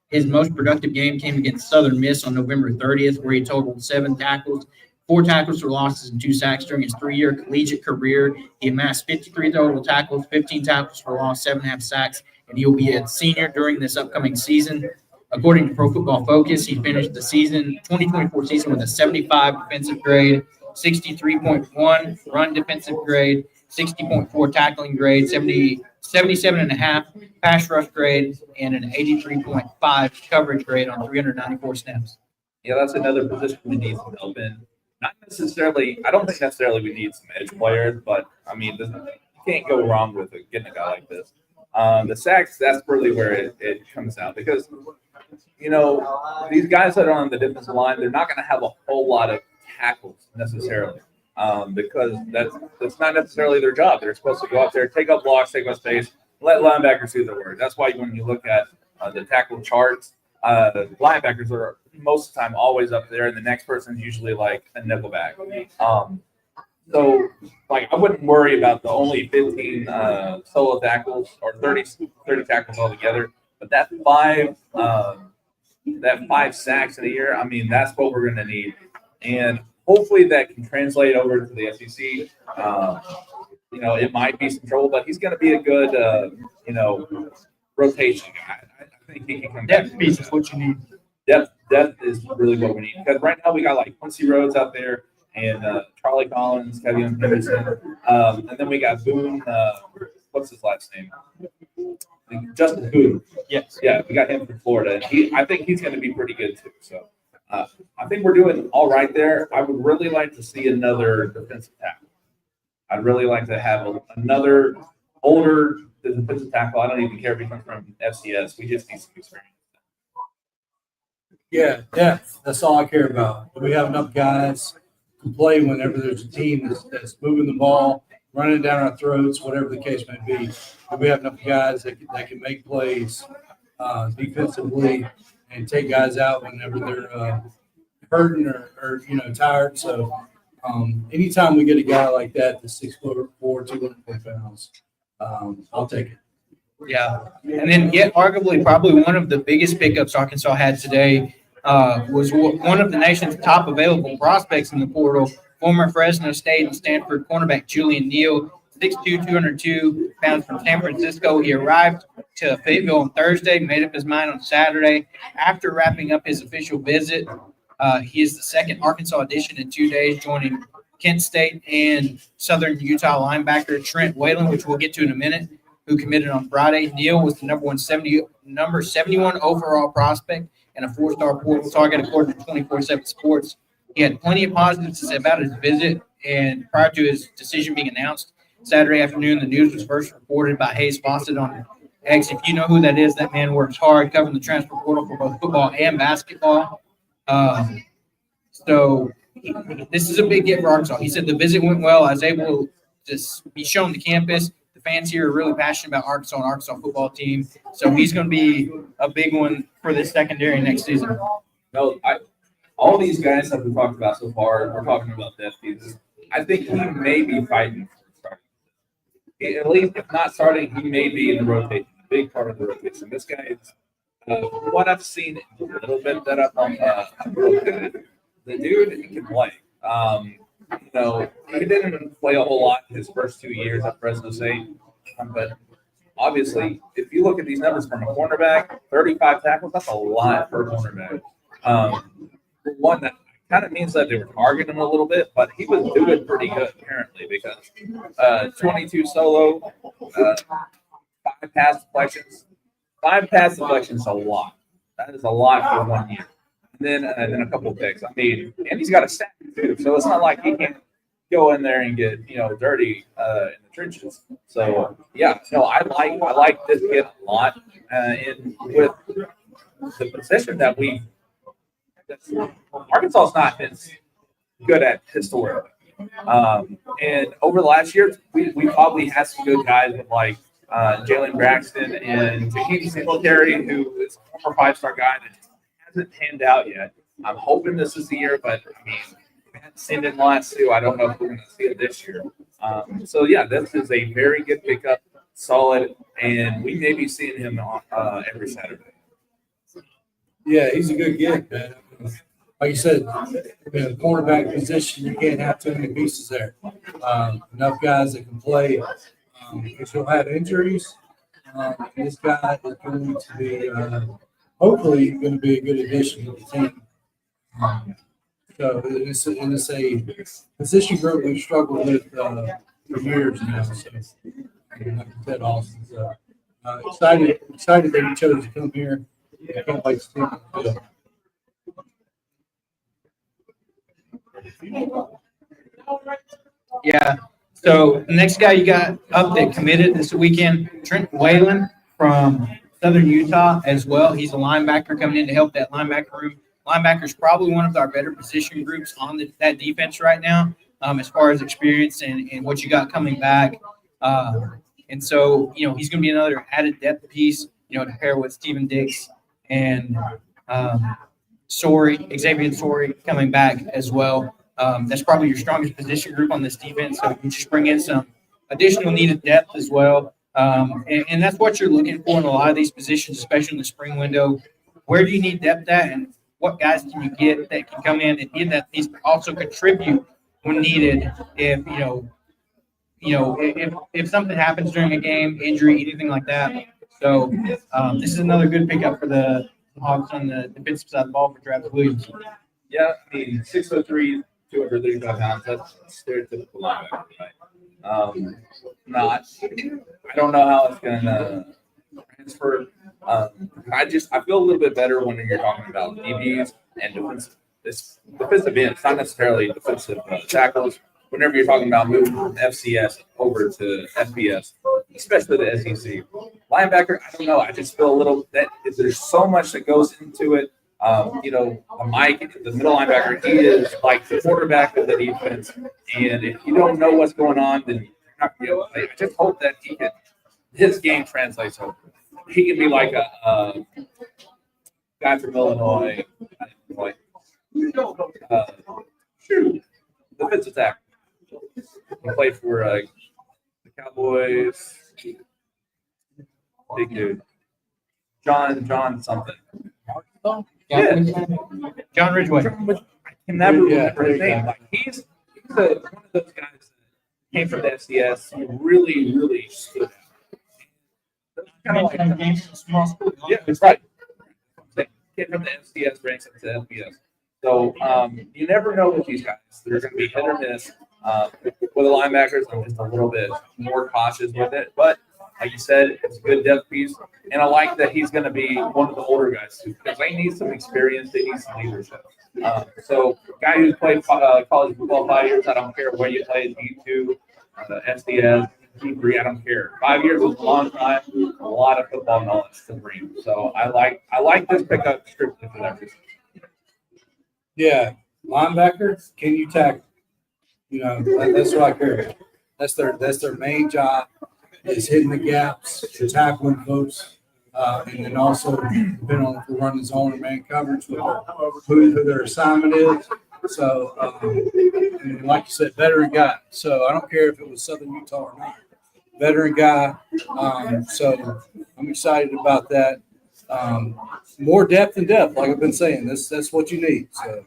His most productive game came against Southern Miss on November 30th, where he totaled 7 tackles, 4 tackles for losses, and 2 sacks during his 3-year collegiate career. He amassed 53 total tackles, 15 tackles for loss, 7.5 sacks, and he will be a senior during this upcoming season. According to Pro Football Focus, he finished the 2024 season with a 75 defensive grade, 63.1 run defensive grade, 60.4 tackling grade, 77.5 pass rush grade, and an 83.5 coverage grade on 394 snaps. yeah, that's another position we need some help in. Not necessarily, I don't think necessarily we need some edge players, but I mean, you can't go wrong with getting a guy like this. The sacks, that's really where it comes out because, these guys that are on the defensive line, they're not going to have a whole lot of tackles necessarily because that's not necessarily their job. They're supposed to go out there, take up blocks, take up space, let linebackers do their work. That's why when you look at the tackle charts, linebackers are most of the time always up there, and the next person is usually like a nickelback. So, I wouldn't worry about the only 15 solo tackles or 30 tackles altogether, but that 5 sacks in a year, I mean, that's what we're going to need. And hopefully that can translate over to the SEC. It might be some trouble, but he's going to be a good, rotation guy. I think he can come back. Depth piece is what you need. Depth is really what we need because right now we got like Quincy Rhodes out there and Charlie Collins, Kevin Henderson, and then we got Boone. What's his last name? Justin Boone. Yes. Yeah, we got him from Florida, and I think he's going to be pretty good too. So I think we're doing all right there. I would really like to see another defensive tackle. I'd really like to have another older defensive tackle. I don't even care if he comes from FCS. We just need some experience. Yeah, depth. That's all I care about. Do we have enough guys to play whenever there's a team that's moving the ball, running down our throats, whatever the case may be? Do we have enough guys that can make plays defensively and take guys out whenever they're hurting or tired? So anytime we get a guy like that, that's 6'4", 240 pounds, I'll take it. Yeah. And then yet arguably probably one of the biggest pickups Arkansas had today was one of the nation's top available prospects in the portal, former Fresno State and Stanford cornerback Julian Neal, 6'2", 202 pounds from San Francisco. He arrived to Fayetteville on Thursday, made up his mind on Saturday. After wrapping up his official visit, he is the second Arkansas addition in 2 days, joining Kent State and Southern Utah linebacker Trent Whalen, which we'll get to in a minute, who committed on Friday. Neal was the number 71 overall prospect and a 4-star portal target, according to 24/7 Sports. He had plenty of positives to say about his visit, and prior to his decision being announced Saturday afternoon, the news was first reported by Hayes Fawcett on X. If you know who that is, that man works hard covering the transfer portal for both football and basketball. So this is a big get for Arkansas. He said the visit went well. I was able to be shown the campus. The fans here are really passionate about Arkansas and Arkansas football team. So he's going to be a big one for the secondary next season. No, all these guys that we talked about so far, we're talking about depth pieces. I think he may be fighting for starting. At least, if not starting, he may be in the rotation, a big part of the rotation. This guy is, what I've seen a little bit that up on the dude, he can play. He didn't play a whole lot his first 2 years at Fresno State, but obviously, if you look at these numbers from a cornerback, 35 tackles, that's a lot for a cornerback. One that kind of means that they were targeting him a little bit, but he was doing pretty good apparently because 22 solo, 5 pass deflections. 5 pass deflections is a lot. That is a lot for 1 year. And then a couple picks. I mean, and he's got a sack too, so it's not like he can't go in there and get dirty in the trenches. So yeah, no, I like this kid a lot. And with the position that Arkansas's not been good at historically. And over the last year, we probably had some good guys with like Jalen Braxton and Jakeem Singletary, who is a former 5-star guy that hasn't panned out yet. I'm hoping this is the year, but I mean, we haven't seen it in the last 2. I don't know if we're going to see it this year. So yeah, this is a very good pickup, solid, and we may be seeing him on every Saturday. Yeah, he's a good kid, man. Like you said, in the cornerback position, you can't have too many pieces there. Enough guys that can play. Because you'll have injuries. This guy is going to be, hopefully, going to be a good addition to the team. So it's a position group we've struggled with for years now. So, like I said, Austin's excited that he chose to come here. I can't wait to see him. Yeah. So the next guy you got up that committed this weekend, Trent Whalen from Southern Utah as well. He's a linebacker coming in to help that linebacker room. Linebacker is probably one of our better position groups on that defense right now, as far as experience and what you got coming back. And so, he's going to be another added depth piece, to pair with Steven Dix and Xavier Sorey coming back as well. That's probably your strongest position group on this defense. So you just bring in some additional needed depth as well. And that's what you're looking for in a lot of these positions, especially in the spring window. Where do you need depth at, and what guys can you get that can come in and get that these also contribute when needed if something happens during a game, injury, anything like that. So this is another good pickup for the Hawks on the defensive side of the ball for Travis Williams. Yeah, I mean, 6'3", 235 pounds, that's stereotypical linebacker, right? I don't know how it's going to transfer. I feel a little bit better when you're talking about DBs and defensive ends, not necessarily defensive tackles. Whenever you're talking about moving from FCS over to FBS, especially the SEC. Linebacker, I don't know. I just feel a little that there's so much that goes into it. Mike, the middle linebacker, he is like the quarterback of the defense. And if you don't know what's going on, then you're not going to be able to play. I just hope that his game translates over. He can be like a guy from Illinois, defensive tackle. He played for the Cowboys. Big dude. John something. Yeah. John Ridgeway. I can never remember his name. Like he's one of those guys that came from the FCS. He really, really stood out. Kind of like games in small school. Yeah, that's right. Came from the FCS, ranks up to FBS. So you never know with these guys. They're going to be hit or miss. With the linebackers, I'm just a little bit more cautious with it. But like you said, it's a good depth piece. And I like that he's going to be one of the older guys, too, because they need some experience. They need some leadership. So guy who's played college football 5 years, I don't care where you play, D2, SDS, D3, I don't care. 5 years is a long time, a lot of football knowledge to bring. So I like this pickup strictly for that reason. Yeah, linebacker, can you tackle? That's what I care about. That's their main job, is hitting the gaps, tackling folks, and then also depending on if we're running zone or man coverage, who their assignment is. So, and like you said, veteran guy. So I don't care if it was Southern Utah or not. Veteran guy. So I'm excited about that. More depth than depth, like I've been saying. That's what you need. So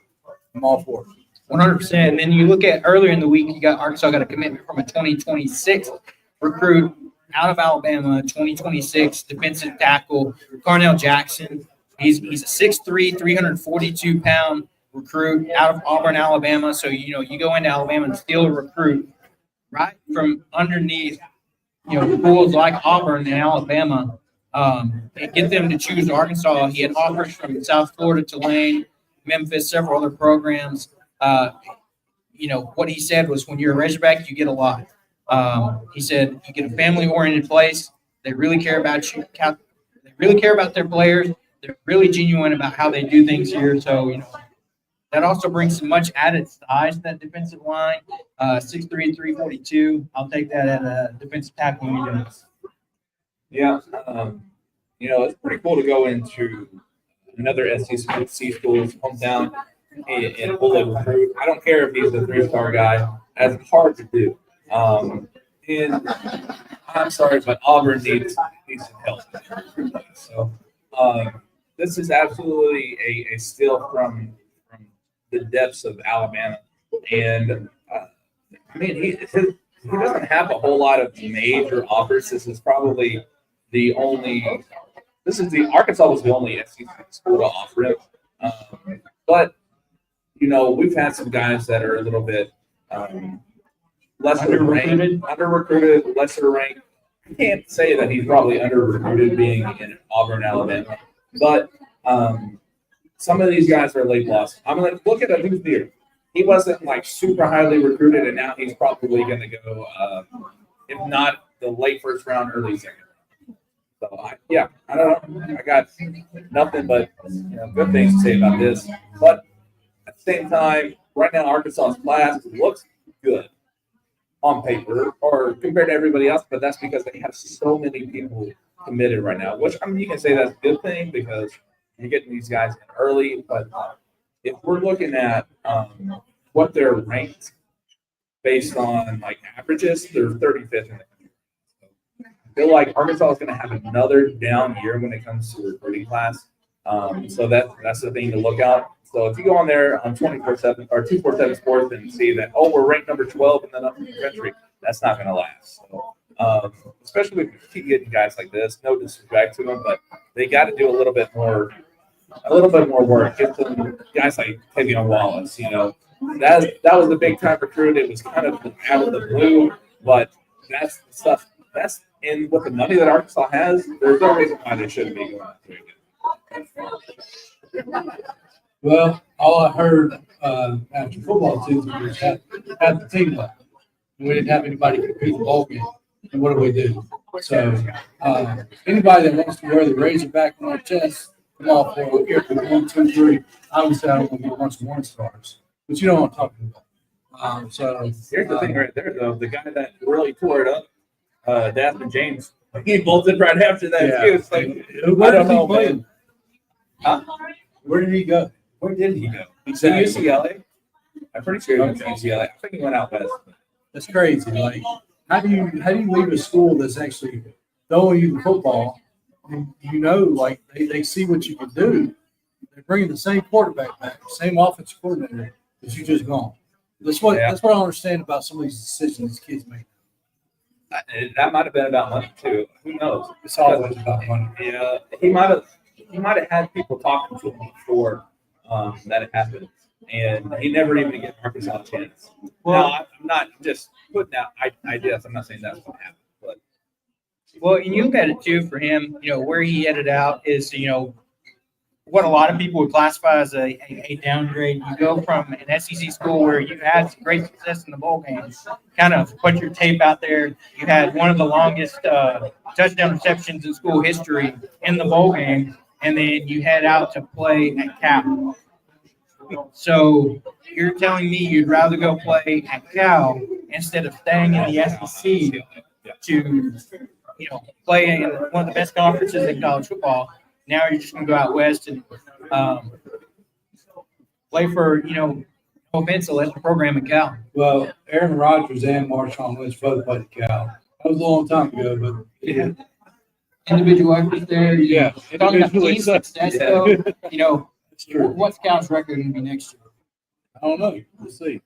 I'm all for it. 100%. And then you look at earlier in the week, you got Arkansas got a commitment from a 2026 recruit out of Alabama, 2026 defensive tackle, Carnell Jackson. He's a 6'3", 342-pound recruit out of Auburn, Alabama. So, you go into Alabama and still recruit right from underneath, schools like Auburn and Alabama, and get them to choose Arkansas. He had offers from South Florida, Tulane, Memphis, several other programs. What he said was, when you're a Razorback, you get a lot. He said you get a family-oriented place. They really care about you. They really care about their players. They're really genuine about how they do things here. So, that also brings some much added size to that defensive line. 6'3", 342. I'll take that at a defensive tackle any day. Yeah, it's pretty cool to go into another SEC school's hometown and fully recruit. I don't care if he's a 3-star guy. That's hard to do. And I'm sorry, but Auburn needs some help. So this is absolutely a steal from the depths of Alabama. And he doesn't have a whole lot of major offers. This is probably Arkansas was the only SEC school to offer it. But we've had some guys that are a little bit lesser ranked, lesser ranked. I can't say that he's probably under-recruited being in Auburn, Alabama. But some of these guys are late blossom. I'm going to look at Deuce Beard. He wasn't super highly recruited, and now he's probably going to go, if not the late first round, early second round. So, I don't know. I got nothing but good things to say about this. But at the same time, right now, Arkansas's class looks good on paper or compared to everybody else, but that's because they have so many people committed right now, which, you can say that's a good thing because you're getting these guys in early. But if we're looking at what they're ranked based on averages, they're 35th in the country. So I feel like Arkansas is going to have another down year when it comes to recruiting class. So that's the thing to look out. So if you go on there on 24/7 or 247 Sports and see that, we're ranked number 12 in the country, that's not going to last. So, especially if you keep getting guys like this, no disrespect to them, but they got to do a little bit more work. Get some guys like Tavion Wallace. That was the big time recruit. It was kind of out of the blue, but that's the stuff. That's in with the money that Arkansas has. There's no reason why they shouldn't be going out there. Well, all I heard after football season was have the team left. And we didn't have anybody compete the bowl game. And what do we do? So anybody that wants to wear the Razorback on their chest, come off for it. 1, 2, 3. Obviously, I don't want to be a bunch of 1-stars, but you know what I'm talking about. So here's the thing right there, though. The guy that really tore it up, Dasmond James, he bolted right after that. Yeah. Too. It's where I don't did he know, play? man. Huh? Where did he go? Where did he go? Exactly. To UCLA. I'm pretty sure he went to UCLA. I think he went out west. That's crazy. How do you leave a school that's actually throwing you the football? And they see what you can do. They're bringing the same quarterback back, same offensive coordinator, but you just gone. That's what I don't understand about some of these decisions these kids make. That might have been about money too. Who knows? It's always about money. Yeah, he might have had people talking to him before that it happened, and he never even gave Arkansas a chance. Well, I'm not just putting out ideas. I'm not saying that's what happened, but and you look at it too for him. Where he headed out is what a lot of people would classify as a downgrade. You go from an SEC school where you had some great success in the bowl games, kind of put your tape out there. You had one of the longest touchdown receptions in school history in the bowl game, and then you head out to play at Cal. So you're telling me you'd rather go play at Cal instead of staying in the SEC to play in one of the best conferences in college football. Now you're just going to go out west and play for, no offense, a lesser program at Cal. Well, Aaron Rodgers and Marshawn Lynch both played at Cal. That was a long time ago, but yeah. Individual efforts there. Yeah. Talking about team success, though, it's true. what's Cal's record going to be next year? don't know. We'll see.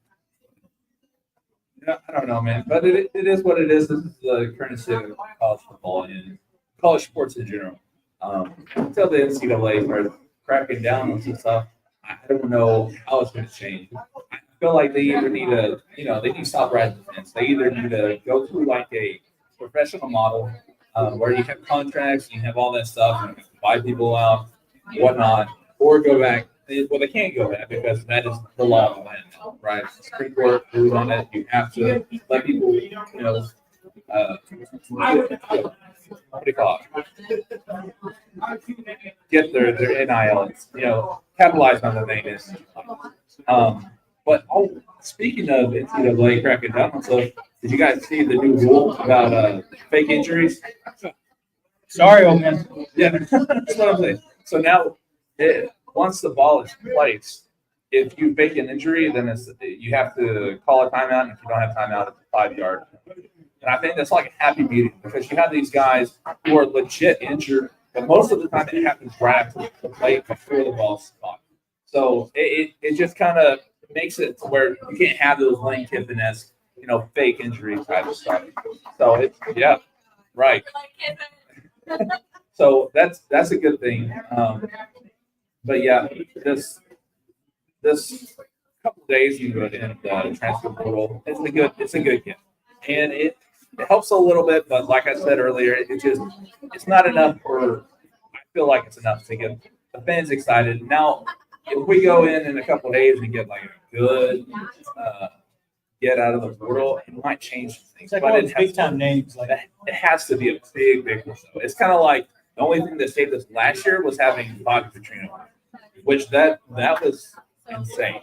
Yeah, I don't know, man. But it is what it is. This is the currency of college football and college sports in general. Until the NCAA starts cracking down on some stuff, I don't know how it's going to change. I feel like they either need to, they need to stop riding the fence. They either need to go through like a professional model where you have contracts, you have all that stuff, and you can buy people out, whatnot, or go back. Well, they can't go back because that is the law of the land now, right? Supreme Court rules on it. You have to let people, what do you call it? Get their NIL, capitalize on the thing. But speaking of NCAA cracking down on stuff, did you guys see the new rule about fake injuries? Sorry, old man. Yeah, that's what I'm saying. So now, once the ball is placed, if you fake an injury, then you have to call a timeout. And if you don't have timeout, it's a 5-yard. And I think that's like a happy medium because you have these guys who are legit injured, but most of the time it happens right after the play before the ball's caught. So it just kind of makes it to where you can't have those Lane Kiffin-esque, fake injury type of stuff. So yeah, right. So that's a good thing. But yeah, this couple of days you go in the transfer portal. It's a good gift, and it helps a little bit. But like I said earlier, it's not enough for. I feel like it's enough to get the fans excited. Now, if we go in a couple of days and get like a good get out of the portal, it might change some things. It's like but all it these has big time names. Like it has to be a big one. So it's kind of like the only thing that saved us last year was having Bobby Petrino, which that was insane,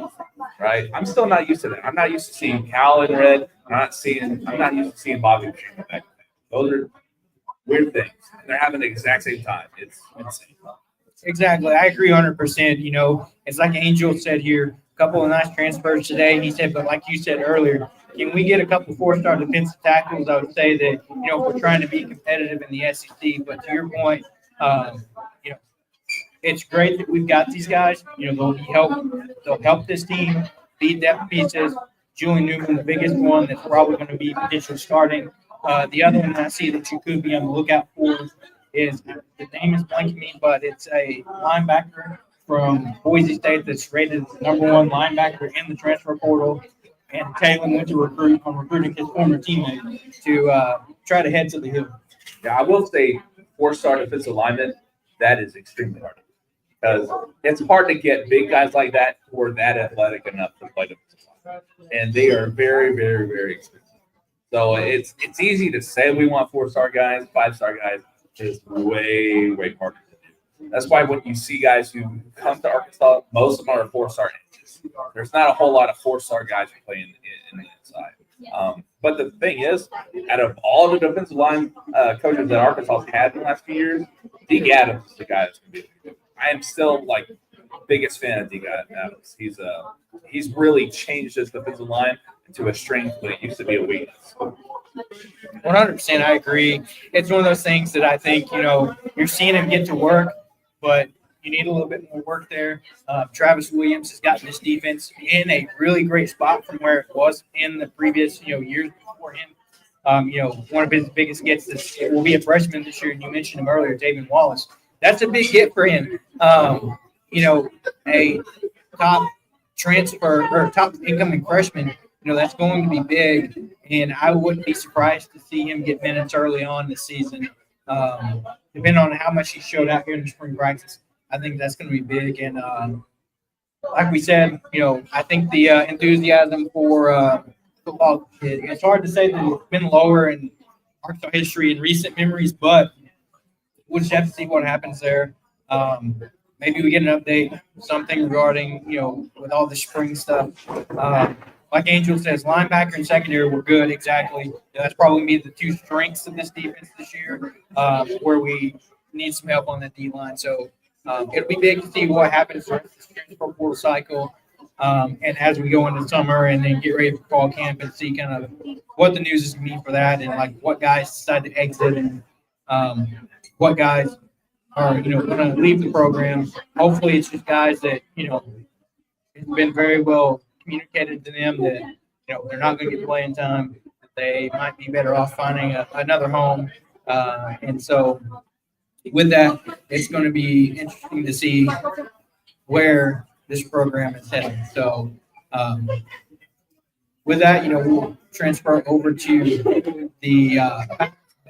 right? I'm still not used to that. I'm not used to seeing Cal in red. I'm not used to seeing Bobby Petrino back. Those are weird things, and they're happening at the exact same time. It's insane. Exactly. I agree 100%. It's like Angel said here, a couple of nice transfers today. He said, but like you said earlier, can we get a couple 4-star defensive tackles? I would say that, we're trying to be competitive in the SEC. But to your point, it's great that we've got these guys. They'll help this team be depth pieces. Julian Newman, the biggest one that's probably going to be potentially starting. The other one I see that you could be on the lookout for is the name is blanking me, but it's a linebacker from Boise State that's rated as the number 1 linebacker in the transfer portal. And Taylor went to recruiting his former teammate to try to head to the hill. Yeah, I will say 4-star defensive lineman, that is extremely hard because it's hard to get big guys like that who are that athletic enough to play defensive line. And they are very, very, very expensive. So it's easy to say we want 4-star guys, 5-star guys. It's way, way harder to do. That's why when you see guys who come to Arkansas, most of them are 4-star edges. There's not a whole lot of 4-star guys who play in the inside. But the thing is, out of all the defensive line coaches that Arkansas had in the last few years, Deke Adams is the guy that's going to be. I am still biggest fan of Deke Adams. He's really changed his defensive line into a strength when it used to be a weakness. 100%, I agree. It's one of those things that I think, you're seeing him get to work, but you need a little bit more work there. Travis Williams has gotten this defense in a really great spot from where it was in the previous, years before him. One of his biggest gets will be a freshman this year, and you mentioned him earlier, David Wallace. That's a big hit for him. A top transfer or top incoming freshman, that's going to be big. And I wouldn't be surprised to see him get minutes early on this season. Depending on how much he showed out here in the spring practice, I think that's going to be big. And like we said, I think the enthusiasm for football, it's hard to say that it's been lower in Arkansas history in recent memories, but we'll just have to see what happens there. Maybe we get an update, something regarding, with all the spring stuff. Like Angel says, linebacker and secondary were good, exactly. That's probably be the 2 strengths of this defense this year, where we need some help on the D-line. So it'll be big to see what happens during this transfer portal cycle, and as we go into summer and then get ready for fall camp and see kind of what the news is going to be for that and, what guys decide to exit and what guys are, going to leave the program. Hopefully it's just guys that, it's been very well communicated to them that, they're not going to get playing time. They might be better off finding another home. And so with that, it's going to be interesting to see where this program is headed. So with that, we'll transfer over to the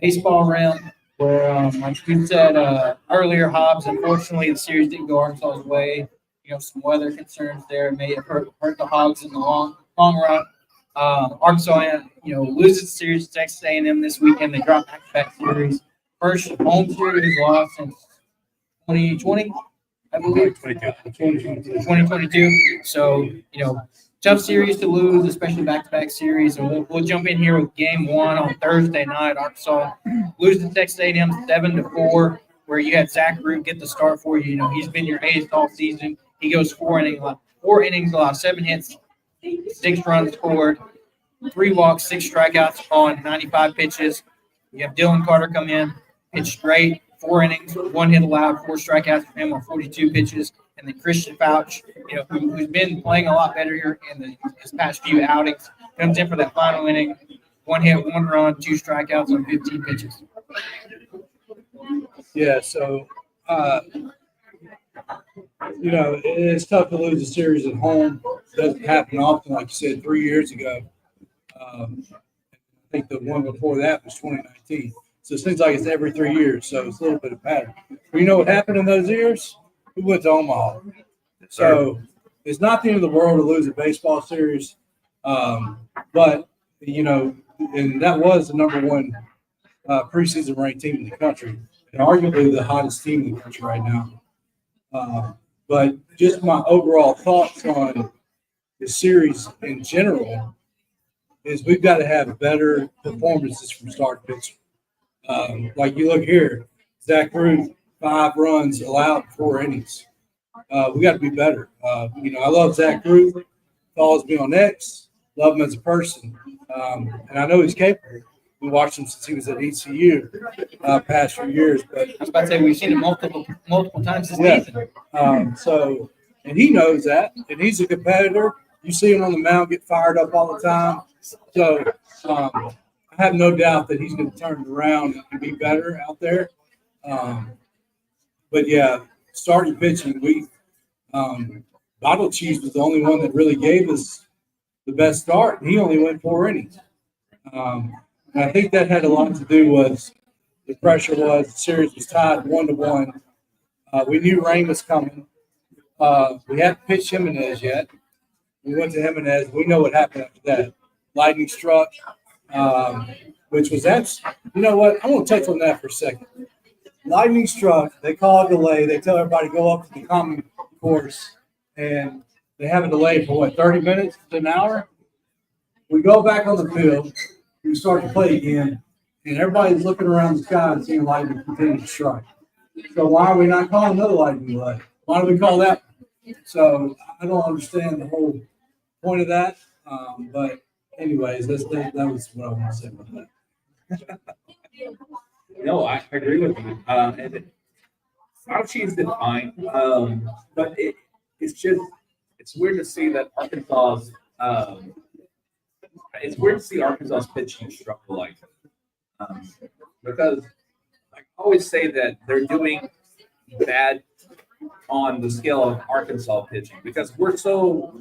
baseball realm where, like we said earlier, Hobbs, unfortunately, the series didn't go Arkansas's way. Some weather concerns there may have hurt the Hogs in the long run. Arkansas, loses the series to Texas A&M this weekend. They drop back-to-back series. First home series loss since 2020, I believe. 2022. So, tough series to lose, especially back-to-back series. And we'll jump in here with game one on Thursday night. Arkansas loses to Texas A&M 7-4, where you had Zach Root get the start for you. He's been your ace all season. He goes 4 innings, allowed 7 hits, 6 runs scored, 3 walks, 6 strikeouts on 95 pitches. You have Dylan Carter come in, pitch straight, 4 innings, 1 hit allowed, 4 strikeouts for him on 42 pitches. And then Christian Fouch, who's been playing a lot better here in his past few outings, comes in for that final inning, 1 hit, 1 run, 2 strikeouts on 15 pitches. Yeah, so it's tough to lose a series at home. It doesn't happen often, like you said, 3 years ago. I think the one before that was 2019. So it seems like it's every 3 years, so it's a little bit of pattern. But you know what happened in those years? We went to Omaha. So it's not the end of the world to lose a baseball series. But, and that was the number 1 preseason ranked team in the country, and arguably the hottest team in the country right now. But just my overall thoughts on the series in general is we've got to have better performances from start to pitch. Like you look here, Zach Root, 5 runs allowed, 4 innings. We got to be better. I love Zach Root, follows me on X, love him as a person, and I know he's capable. We watched him since he was at ECU past few years. But I was about to say we've seen him multiple times this season. And he knows that, and he's a competitor. You see him on the mound get fired up all the time. So I have no doubt that he's going to turn it around and be better out there. But yeah, starting pitching, Bottle Cheese was the only one that really gave us the best start. He only went 4 innings. And I think that had a lot to do with the pressure the series was tied 1-1. We knew rain was coming. We hadn't pitched Jimenez yet. We went to Jimenez. We know what happened after that. Lightning struck, which was that. You know what? I want to touch on that for a second. Lightning struck. They call a delay. They tell everybody to go up to the common course, and they have a delay for 30 minutes to an hour. We go back on the field. We start to play again, and everybody's looking around the sky and seeing lightning continue to strike. So why are we not calling another lightning delay? Why do we call that? So I don't understand the whole point of that. But anyways, that was what I want to say about that. No, I agree with you. And Fauci's did fine, but it's weird to see that Arkansas's pitching struggle like because I always say that they're doing bad on the scale of Arkansas pitching because we're so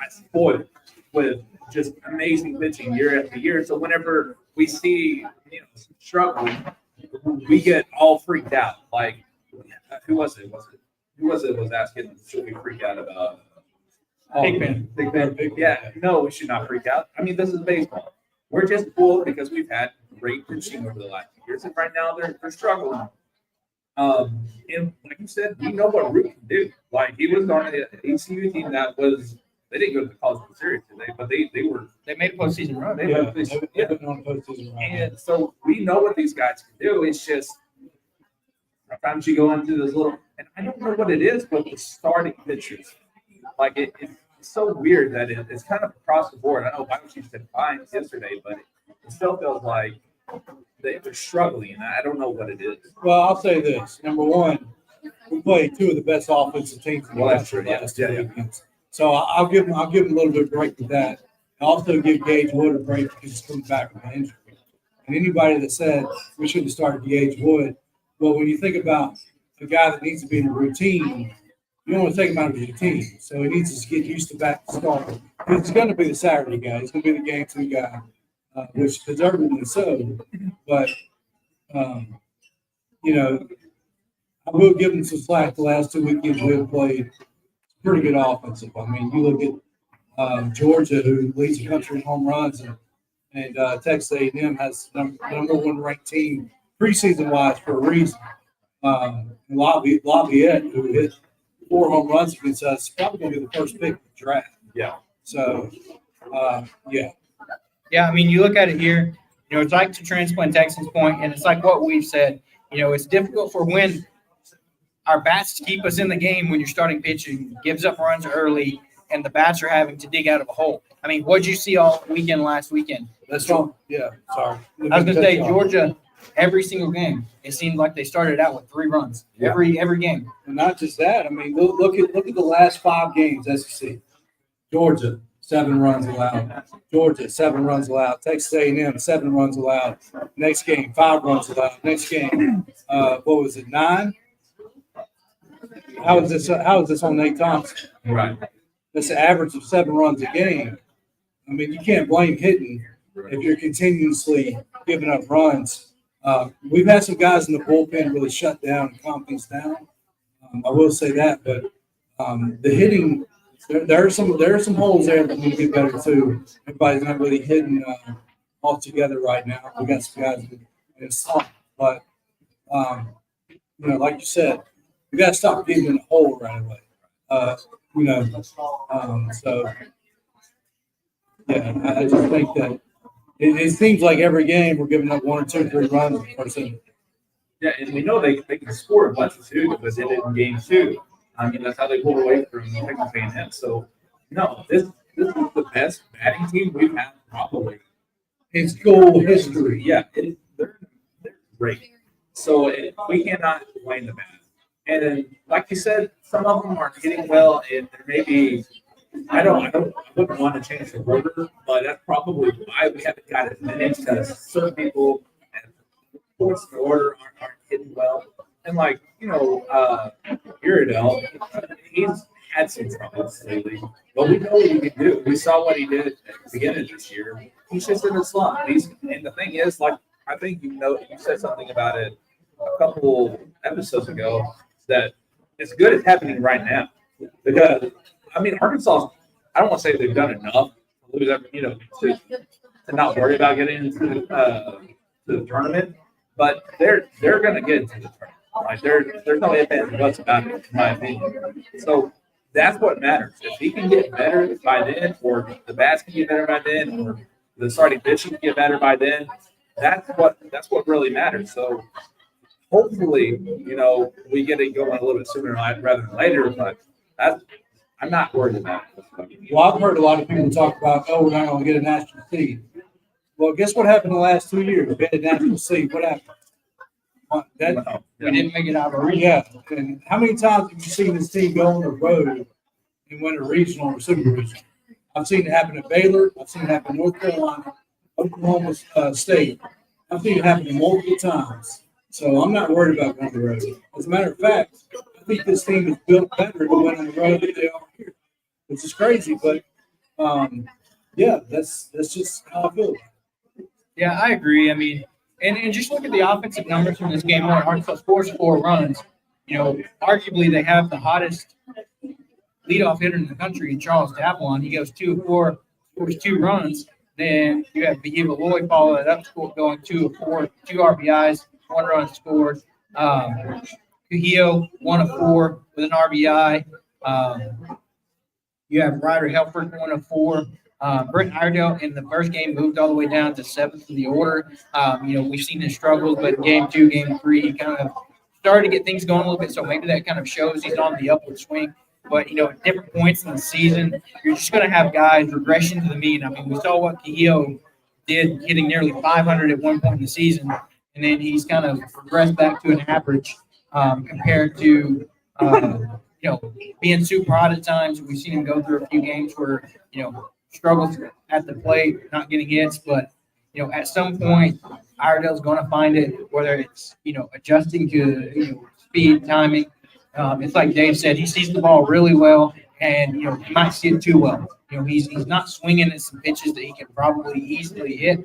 spoiled with just amazing pitching year after year. So whenever we see struggling, we get all freaked out. Like who was it? Who was asking should we freak out about? Big Ben. Yeah, no, we should not freak out. I mean, this is baseball. We're just cool because we've had great pitching over the last few years, and right now they're struggling. And like you said, we know what Root can do. Like he was on the ECU team that was. They didn't go to the College World Series today, but they made a postseason run. They went on a postseason run. And so we know what these guys can do. It's just sometimes you go into this little, and I don't know what it is, but the starting pitchers, like it's so weird that it's kind of across the board. I know Biology said fine yesterday, but it still feels like they're struggling, and I don't know what it is. Well, I'll say this: number one, we played 2 of the best offensive teams in the country last 2 weekends. So I'll give him a little bit of break with that. I also give Gage Wood a break because he's coming back from an injury. And anybody that said we should have started Gage Wood, well, when you think about a guy that needs to be in a routine, you don't want to take him out of the routine. So he needs to get used to back to start. Because he's going to be the Saturday guy. He's going to be the game 2 guy, which deservedly so. But, you know, I will give him some slack the last 2 weekends we have played. Pretty good offensive. I mean, you look at Georgia, who leads the country in home runs, and Texas A&M has the number 1 ranked team preseason-wise for a reason. Lafayette, who hit 4 home runs against us, is probably going to be the first pick of the draft. Yeah. So, yeah. Yeah, I mean, you look at it here, you know, it's like to transplant Texans point, and it's like what we've said. You know, it's difficult for when our bats keep us in the game when you're starting pitching, gives up runs early, and the bats are having to dig out of a hole. I mean, what did you see all weekend last weekend? That's wrong. Yeah, sorry. I was going to say, Georgia, every single game, it seemed like they started out with 3 runs every game. And not just that. I mean, look at the last 5 games, SEC. Georgia, 7 runs allowed. Georgia, 7 runs allowed. Texas A&M, 7 runs allowed. Next game, 5 runs allowed. Next game, what was it, 9? How is this on Nate Thompson? Right. That's an average of 7 runs a game. I mean, you can't blame hitting if you're continuously giving up runs. We've had some guys in the bullpen really shut down and calm things down. I will say that, but the hitting, there are some holes there that need to get better too. Everybody's not really hitting all together right now. We got some guys in slump, but you know, like you said, we got to stop getting in the hole right away. You know, so yeah, I just think that it seems like every game we're giving up 1 or 2 or 3 runs per season. Yeah, and we know they can score a bunch too because they did in game 2. I mean, that's how they pulled away from Texas A&M. So, no, this is the best batting team we've had probably in school history. Yeah, they're great. So we cannot blame the bat. And then, like you said, some of them aren't hitting well, and there may be. I wouldn't want to change the order, but that's probably why we haven't got it finished. Because certain people, and points in the order aren't hitting well, and like you know, Iredell, he's had some troubles lately, but we know what he can do. We saw what he did at the beginning of this year. He's just in a slump. And the thing is, like I think you said something about it a couple episodes ago. That it's good it's happening right now because I mean Arkansas, I don't want to say they've done enough to lose every, you know, to not worry about getting into the tournament, but they're going to get into the tournament. Like there's no ifs and buts about it, in my opinion. So that's what matters. If he can get better by then, or the bats can get better by then, or the starting pitching can get better by then, that's what really matters. So. Hopefully, you know, we get it going a little bit sooner rather than later, but I'm not worried about it. Well, I've heard a lot of people talk about, we're not going to get a national seed. Well, guess what happened the last 2 years? We had a national seed. What happened? We didn't make it out of a region. Yeah. And how many times have you seen this team go on the road and win a regional or super regional? I've seen it happen at Baylor. I've seen it happen in North Carolina, Oklahoma State. I've seen it happen multiple times. So I'm not worried about going on the road. As a matter of fact, I think this team is built better to win on the road than they are here, which is crazy. But yeah, that's just how I feel. Yeah, I agree. I mean, and just look at the offensive numbers from this game. Arkansas scores 4 runs. You know, arguably they have the hottest leadoff hitter in the country in Charles Daplon. He goes 2 of 4, scores 2 runs. Then you have Behiva Lloyd follow that up, going 2 of 4, 2 RBIs. 1 run scored. Cujillo, 1 of 4 with an RBI. You have Ryder Helford, 1 of 4. Brent Iredell in the first game moved all the way down to 7th in the order. You know, we've seen his struggles, but game 2, game 3, he kind of started to get things going a little bit. So maybe that kind of shows he's on the upward swing. But, you know, at different points in the season, you're just going to have guys regression to the mean. I mean, we saw what Cujillo did, hitting nearly 500 at one point in the season. And then he's kind of progressed back to an average compared to being super hot at times. We've seen him go through a few games where, struggles at the plate, not getting hits. But, at some point, Iredale's going to find it, whether it's, adjusting to, speed, timing. It's like Dave said, he sees the ball really well, and, he might see it too well. He's not swinging at some pitches that he can probably easily hit.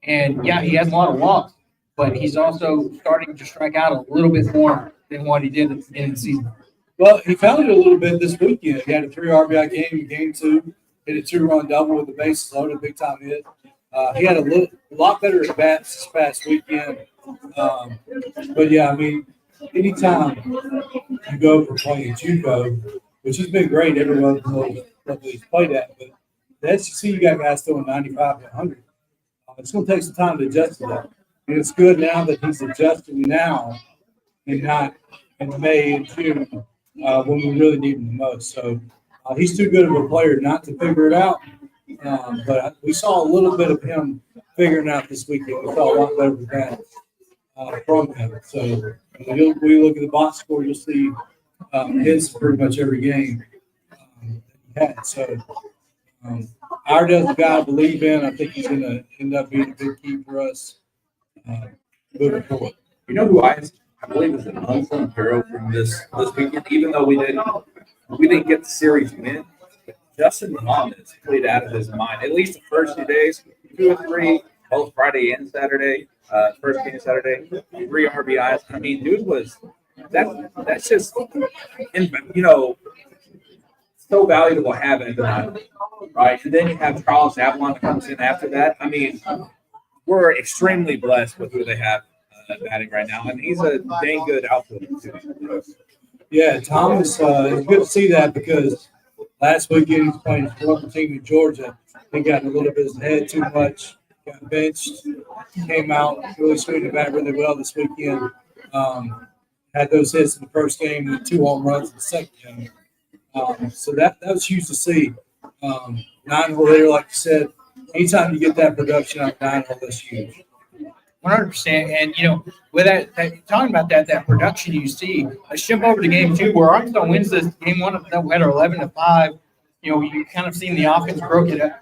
And, yeah, he has a lot of walks, but he's also starting to strike out a little bit more than what he did at the beginning of the season. Well, he found it a little bit this weekend. He had a 3 RBI game in game 2, hit a 2-run double with the bases loaded, big time hit. He had a lot better at bats this past weekend. But yeah, I mean, anytime you go for playing JUCO, which has been great, everyone knows he's played at, but the SEC, you got guys throwing 95 to 100. It's going to take some time to adjust to that. And it's good now that he's adjusting now and not in May and June when we really need him the most. So he's too good of a player not to figure it out. But we saw a little bit of him figuring out this weekend. We saw a lot better than that from him. So when you look at the box score, you'll see hits pretty much every game that he had. So Iredale's the guy I believe in. I think he's going to end up being a big key for us moving forward. You know who I believe is an unsung hero from this weekend, even though we didn't get the series win. Justin Thomas played out of his mind. At least the first 2 days, 2 or 3, both Friday and Saturday. First game Saturday, 3 RBIs. I mean, dude was that's just so valuable having tonight, right? And then you have Charles Avalon that comes in after that. I mean, we're extremely blessed with who they have batting right now, and he's a dang good outfielder too. Yeah, Thomas, it's good to see that because last weekend he was playing his former team in Georgia. He got a little bit of his head too much, got benched, came out, really swinging the bat really well this weekend. Had those hits in the first game and 2 home runs in the second game. So that was huge to see. 9-hole hitter, like you said, anytime you get that production out of 9-hole, that's huge. 100%. And, with that talking about that production you see, let's jump over to game 2 where Arkansas wins this game 1 at 11-5. You kind of seen the offense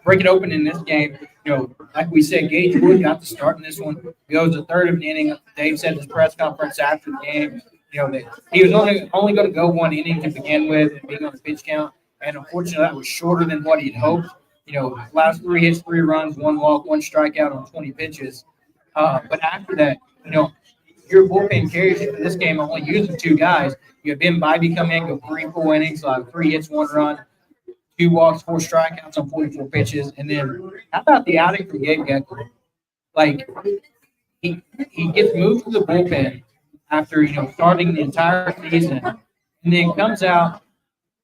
break it open in this game. Like we said, Gage Wood got the start in this one. He goes a third of an inning. Dave said in his press conference after the game, that he was only going to go 1 inning to begin with and being on the pitch count. And unfortunately, that was shorter than what he'd hoped. Last 3 hits, 3 runs, 1 walk, 1 strikeout on 20 pitches. But after that, your bullpen carries you for this game only using 2 guys. You have Ben Bybee come in, go 3 full innings, 3 hits, 1 run, 2 walks, 4 strikeouts on 44 pitches. And then how about the outing from Gabe Geckler? Like, he gets moved to the bullpen after, starting the entire season, and then comes out,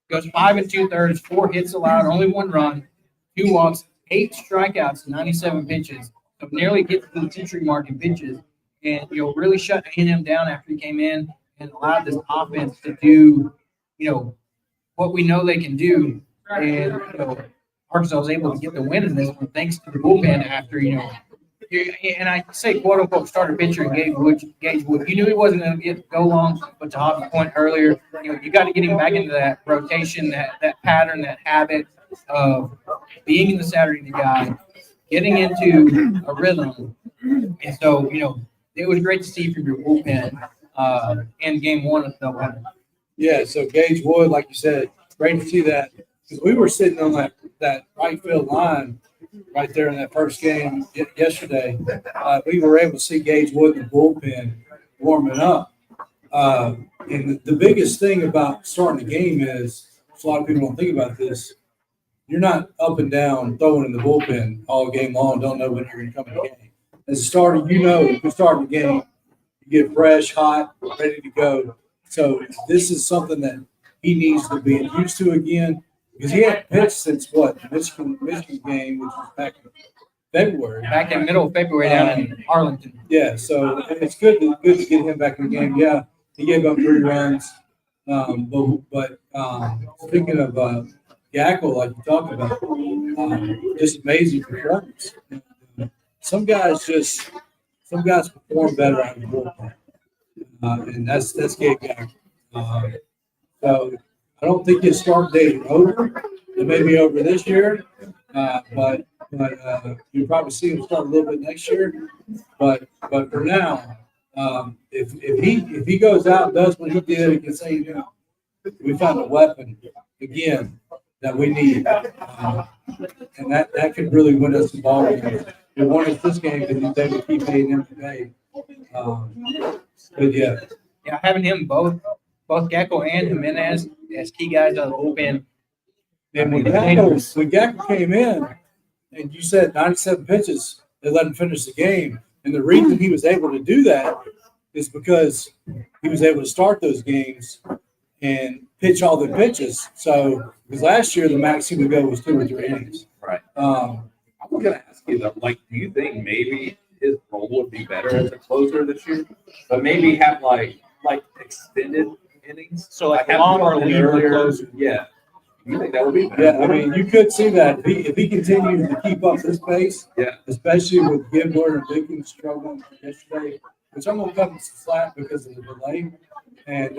goes 5 2/3, 4 hits allowed, only 1 run, 2 walks, 8 strikeouts, 97 pitches. So nearly gets to the century mark in pitches, and really shut A&M down after he came in and allowed this offense to do, what we know they can do. And Arkansas was able to get the win in this one thanks to the bullpen after and I say quote unquote starter pitcher Gage Wood. You knew he wasn't going to go long, but to Hobbs' point earlier, you got to get him back into that rotation, that pattern, that habit of being in the Saturday guy, getting into a rhythm. And so, it was great to see from your bullpen in game 1 of the doubleheader. Yeah, so Gage Wood, like you said, great to see that. Because we were sitting on that right field line right there in that first game yesterday. We were able to see Gage Wood in the bullpen warming up. And the biggest thing about starting the game is, a lot of people don't think about this, you're not up and down throwing in the bullpen all game long, don't know when you're going to come in the game. As a starter, you can start the game, you get fresh, hot, ready to go. So this is something that he needs to be used to again, because he hadn't pitched since the Michigan game, which was back in February. Back in the middle of February down in Arlington. Yeah, so it's good to get him back in the game. Yeah, he gave up 3 runs. But speaking of Gackle, like you talked about, just amazing performance. Some guys perform better out of the bullpen, and that's Gabe Gackle. So I don't think his start date is over. It may be over this year, but you'll probably see him start a little bit next year. But for now, if he goes out and does what he did against A&M, we found a weapon again that we need, and that could really win us the ball game. It won us this game because he's able to keep A&M today. But yeah. Yeah, having him both Gecko and Jimenez as key guys on the bullpen. And when Gecko came in, and you said 97 pitches, they let him finish the game. And the reason he was able to do that is because he was able to start those games and pitch all the pitches. So, because last year the max he would go was 2 or 3 innings. Right. I was going to ask you though, like, do you think maybe his role would be better as a closer this year, but maybe have like extended innings? So like have longer him reliever earlier. closer. Yeah. You think that would be better? Yeah, I mean, you could see that if he continues to keep up this pace, Yeah. especially with Gibbler and Dickens struggling yesterday, which I'm going to cut him some slack because of the delay. And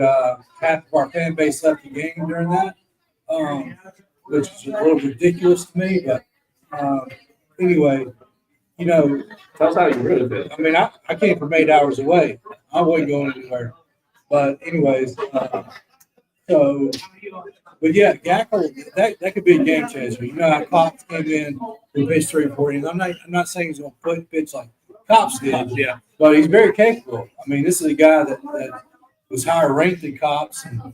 half of our fan base left the game during that, which is a little ridiculous to me. But anyway, you know, Tell us how you really feel. I mean, I came from 8 hours away. I wasn't going anywhere. But anyways, but yeah, Gackle, that could be a game changer. You know how Cops came in and pitched 3 or 4 innings. I'm not saying he's going to pitch like Cops did. Yeah. But he's very capable. I mean, this is a guy that was higher ranked than Cops, and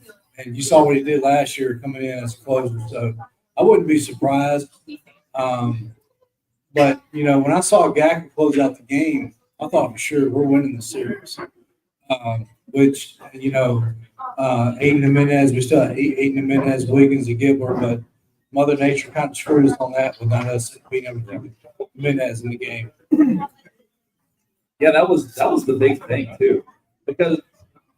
you saw what he did last year coming in as a closer. So I wouldn't be surprised. But, you know, when I saw Gackle close out the game, I thought for sure we're winning the series. Which, you know, Aiden Jimenez, we still have Aiden Jimenez, Wiggins, and Gibbler, but Mother Nature kind of screwed us on that without us being able to put Jimenez in the game. Yeah, that was the big thing too, because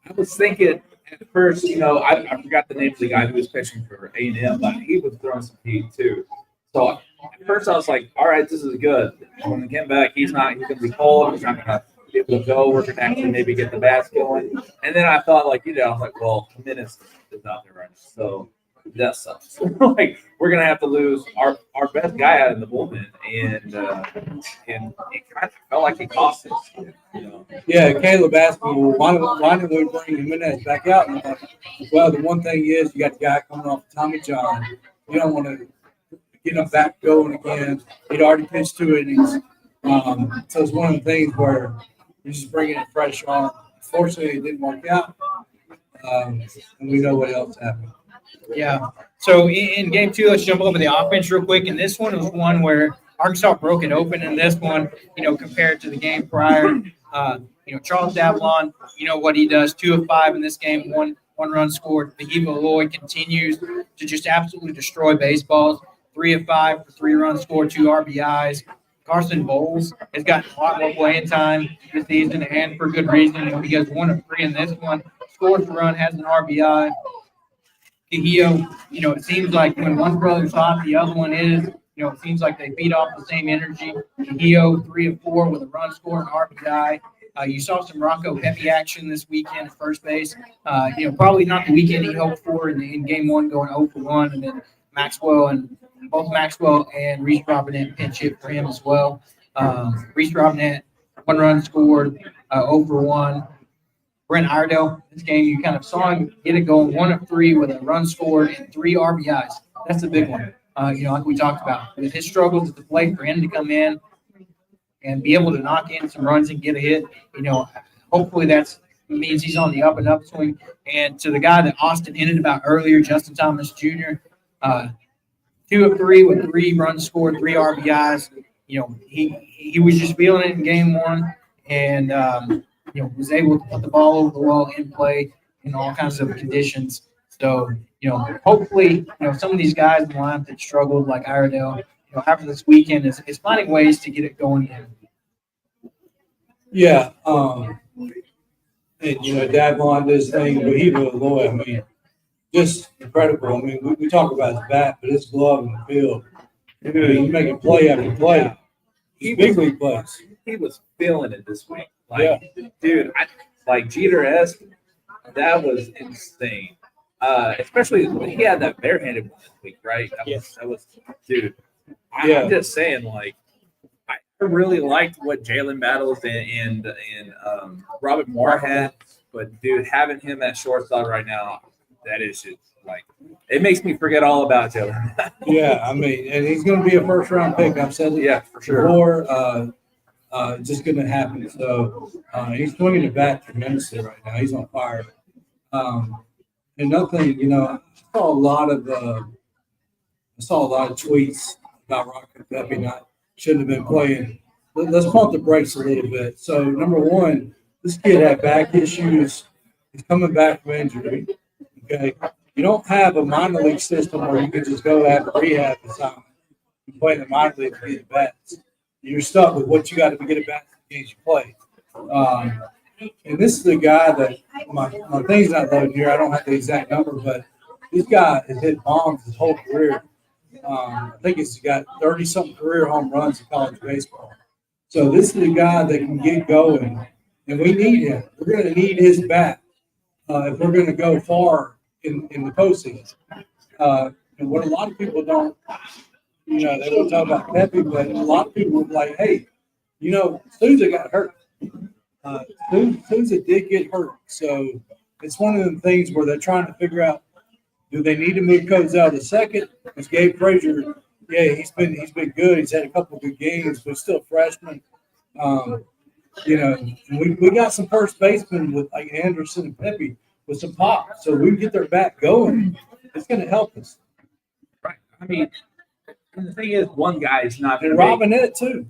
I was thinking at first, you know, I forgot the name of the guy who was pitching for A&M, but he was throwing some heat too. So at first I was like, all right, this is good. When he came back, he's going to be cold. He's not going to be able to go. We're going to actually maybe get the bats going. And then I thought, like, you know, I was like, well, Jimenez is not there right now. So that sucks. Like, we're going to have to lose our best guy out in the bullpen. And it kind of felt like it cost us. You know? Yeah, Caleb asked me, well, why didn't we bring Jimenez back out? And I'm like, well, the one thing is you got the guy coming off Tommy John. You don't want to get him back going again. He'd already pitched 2 innings. So it's one of the things where you're just bringing it fresh on. Unfortunately, it didn't work out. And we know what else happened. Yeah. So in game 2, let's jump over the offense real quick. And this one was one where Arkansas broke it open in this one, you know, compared to the game prior. You know, Charles Davalon, you know what he does, 2 of 5 in this game, one run scored. Behiva Lloyd continues to just absolutely destroy baseballs. 3 of 5 for 3 runs scored, 2 RBIs. Carson Bowles has gotten a lot more playing time this season, and for good reason. You know, he goes 1 of 3 in this one, scores a run, has an RBI. Cahillo, you know, it seems like when one brother's hot, the other one is. You know, it seems like they feed off the same energy. Cahillo, 3 of 4 with a run score and RBI. You saw some Rocco heavy action this weekend at first base. You know, probably not the weekend he hoped for in game 1, going 0 for 1, and then both Maxwell and Reese Robinette pinch hit for him as well. Reese Robinette, 1 run scored, 0 for 1. Brent Iredale, this game you kind of saw him get it going 1 of 3 with a run scored and 3 RBIs. That's a big one. You know, like we talked about, with his struggles at the plate, for him to come in and be able to knock in some runs and get a hit, you know, hopefully that means he's on the up and up swing. And to the guy that Austin ended about earlier, Justin Thomas Jr., 2 of 3 with 3 runs scored, 3 RBIs. You know, he was just feeling it in game 1, and you know, was able to put the ball over the wall in play in all kinds of conditions. So, you know, hopefully, you know, some of these guys in the lineup that struggled, like Iredale, you know, after this weekend is finding ways to get it going again. Yeah. And, you know, Davon did his thing, but he was Lloyd. I mean, just incredible. I mean, we talk about his bat, but his glove in the field. I mean, he's making play after play. He big league plays. He was feeling it this week. Like, dude, like Jeter-esque, that was insane. especially when he had that barehanded one this week, right? That was, dude. I'm just saying, like, I really liked what Jalen Battles and Robert Moore had, but dude, having him at shortstop right now, that is just like, it makes me forget all about Jalen. Yeah, I mean, and he's going to be a first round pick. I've said it Yeah, for sure. before. Just going to happen. So he's swinging the bat tremendously right now. He's on fire. And nothing, I saw a lot of tweets about Rocket Pepe not shouldn't have been playing. Let's pump the brakes a little bit. So number one, this kid had back issues. He's coming back from injury. Okay, you don't have a minor league system where you can just go have a rehab assignment and play in the minor league to get bats. You're stuck with what you got to get it back to the games you play. And this is the guy that my thing's not loading here. I don't have the exact number, but this guy has hit bombs his whole career. I think he's got 30-something career home runs in college baseball. So this is the guy that can get going, and we need him. We're going to need his bat if we're going to go far in the postseason. And what a lot of people don't, they don't talk about Pepe, but a lot of people are like, hey, Souza got hurt. Souza did get hurt. So it's one of the things where they're trying to figure out, do they need to move Coates out of the second? Because Gabe Frazier, he's been good. He's had a couple of good games, but still a freshman. And we got some first basemen with like Anderson and Pepe with some pop. So we can get their bat going. It's going to help us. Right. I mean, and the thing is, one guy is not going And to Robinette, too.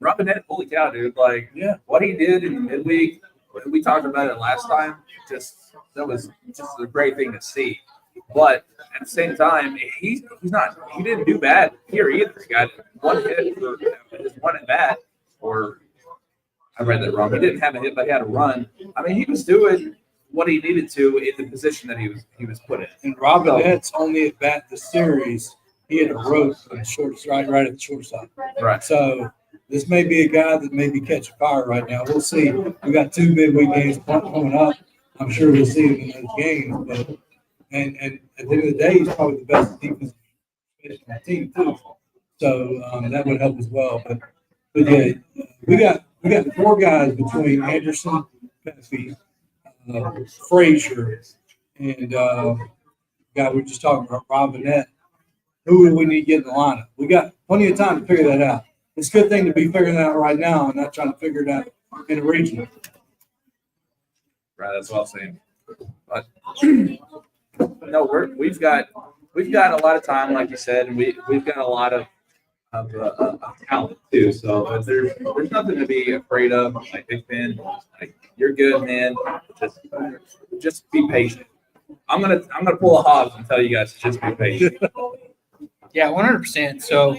Robinette, holy cow, dude! Like, what he did in midweek, we talked about it last time. That was just a great thing to see. But at the same time, he didn't do bad here either. He got one hit for his one at bat, or I read that wrong. He didn't have a hit, but he had a run. I mean, he was doing what he needed to in the position that he was put in. And Robinette's only at bat the series. He had a rope on the right at the shortstop. Right. So this may be a guy that may be catching fire right now. We'll see. We got 2 midweek games coming up. I'm sure we'll see him in those games. But and at the end of the day, he's probably the best defensive on the team too. So that would help as well. But yeah, we got 4 guys between Anderson, Pepe, Frazier, and guy we were just talking about, Robinette. Who do we need to get in the lineup? We got plenty of time to figure that out. It's a good thing to be figuring that out right now and not trying to figure it out in a region. Right, that's well said. But no, we've got a lot of time, like you said, and we've got a lot of talent too. So there's nothing to be afraid of. Like Big Ben, like you're good, man. Just be patient. I'm gonna pull a Hobbs and tell you guys to just be patient. Yeah, 100%. So,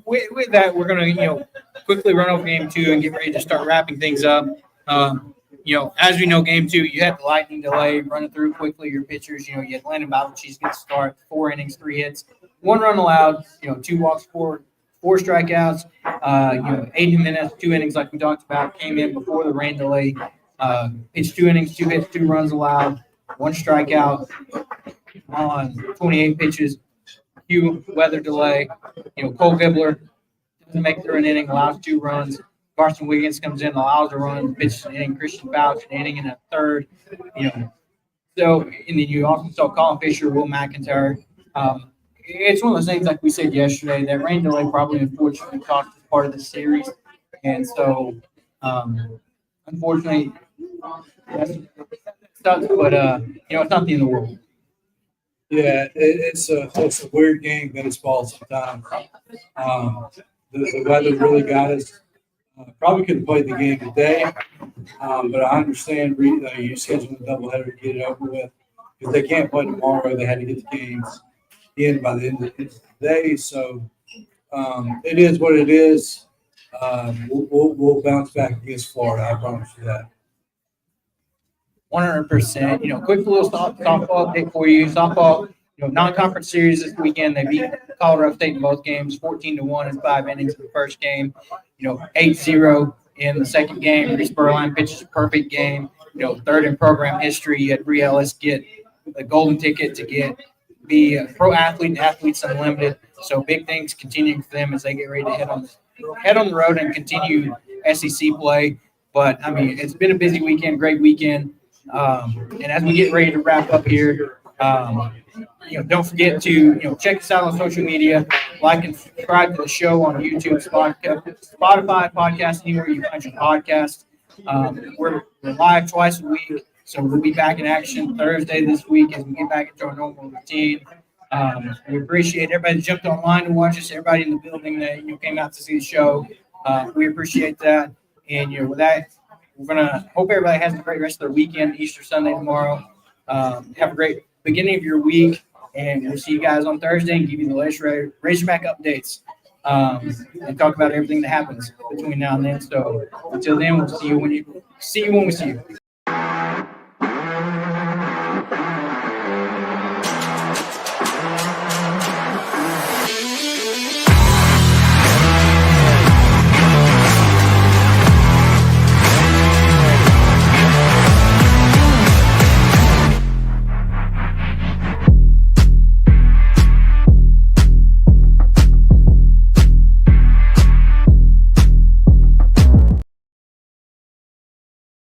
with that, we're going to, quickly run over game 2 and get ready to start wrapping things up. As we know, game 2, you had the lightning delay, running through quickly your pitchers. You had Landon Balachis get to start, 4 innings, 3 hits, 1 run allowed, 2 walks, 4 strikeouts. Aiden Jimenez, 2 innings, like we talked about, came in before the rain delay, pitched 2 innings, 2 hits, 2 runs allowed, 1 strikeout on 28 pitches. Weather delay. Cole Gibbler doesn't make through an inning, allows 2 runs. Carson Wiggins comes in, allows a run, pitches an inning. Christian Fouch an inning and a third. So and then you also saw Colin Fisher, Will McIntyre. It's one of those things, like we said yesterday, that rain delay probably unfortunately cost us part of the series, and so unfortunately that sucks. But it's not the end of the world. Yeah, it's a weird game, baseball sometimes. The weather really got us. Probably could have played the game today, but I understand you scheduling a doubleheader to get it over with. If they can't play tomorrow, they had to get the games in by the end of the day. So it is what it is. We'll bounce back against Florida. I promise you that. 100%. Quick little softball update for you. Softball, non-conference series this weekend. They beat Colorado State in both games, 14-1 in 5 innings in the first game. 8-0 in the second game. Reese Berline pitches a perfect game. Third in program history. You had Bree Ellis get the golden ticket to be a pro athlete and Athletes Unlimited. So big things continuing for them as they get ready to head on the road and continue SEC play. But I mean, it's been a busy weekend, great weekend. And as we get ready to wrap up here, don't forget to check us out on social media, like and subscribe to the show on YouTube, Spotify, podcast, anywhere you find your podcast. We're live twice a week, so we'll be back in action Thursday this week as we get back into our normal routine. We appreciate everybody that jumped online to watch us, everybody in the building that came out to see the show. We appreciate that, and with that, we're gonna hope everybody has a great rest of their weekend. Easter Sunday tomorrow. Have a great beginning of your week, and we'll see you guys on Thursday and give you the latest Razorback updates and talk about everything that happens between now and then. So until then, we'll see you when we see you.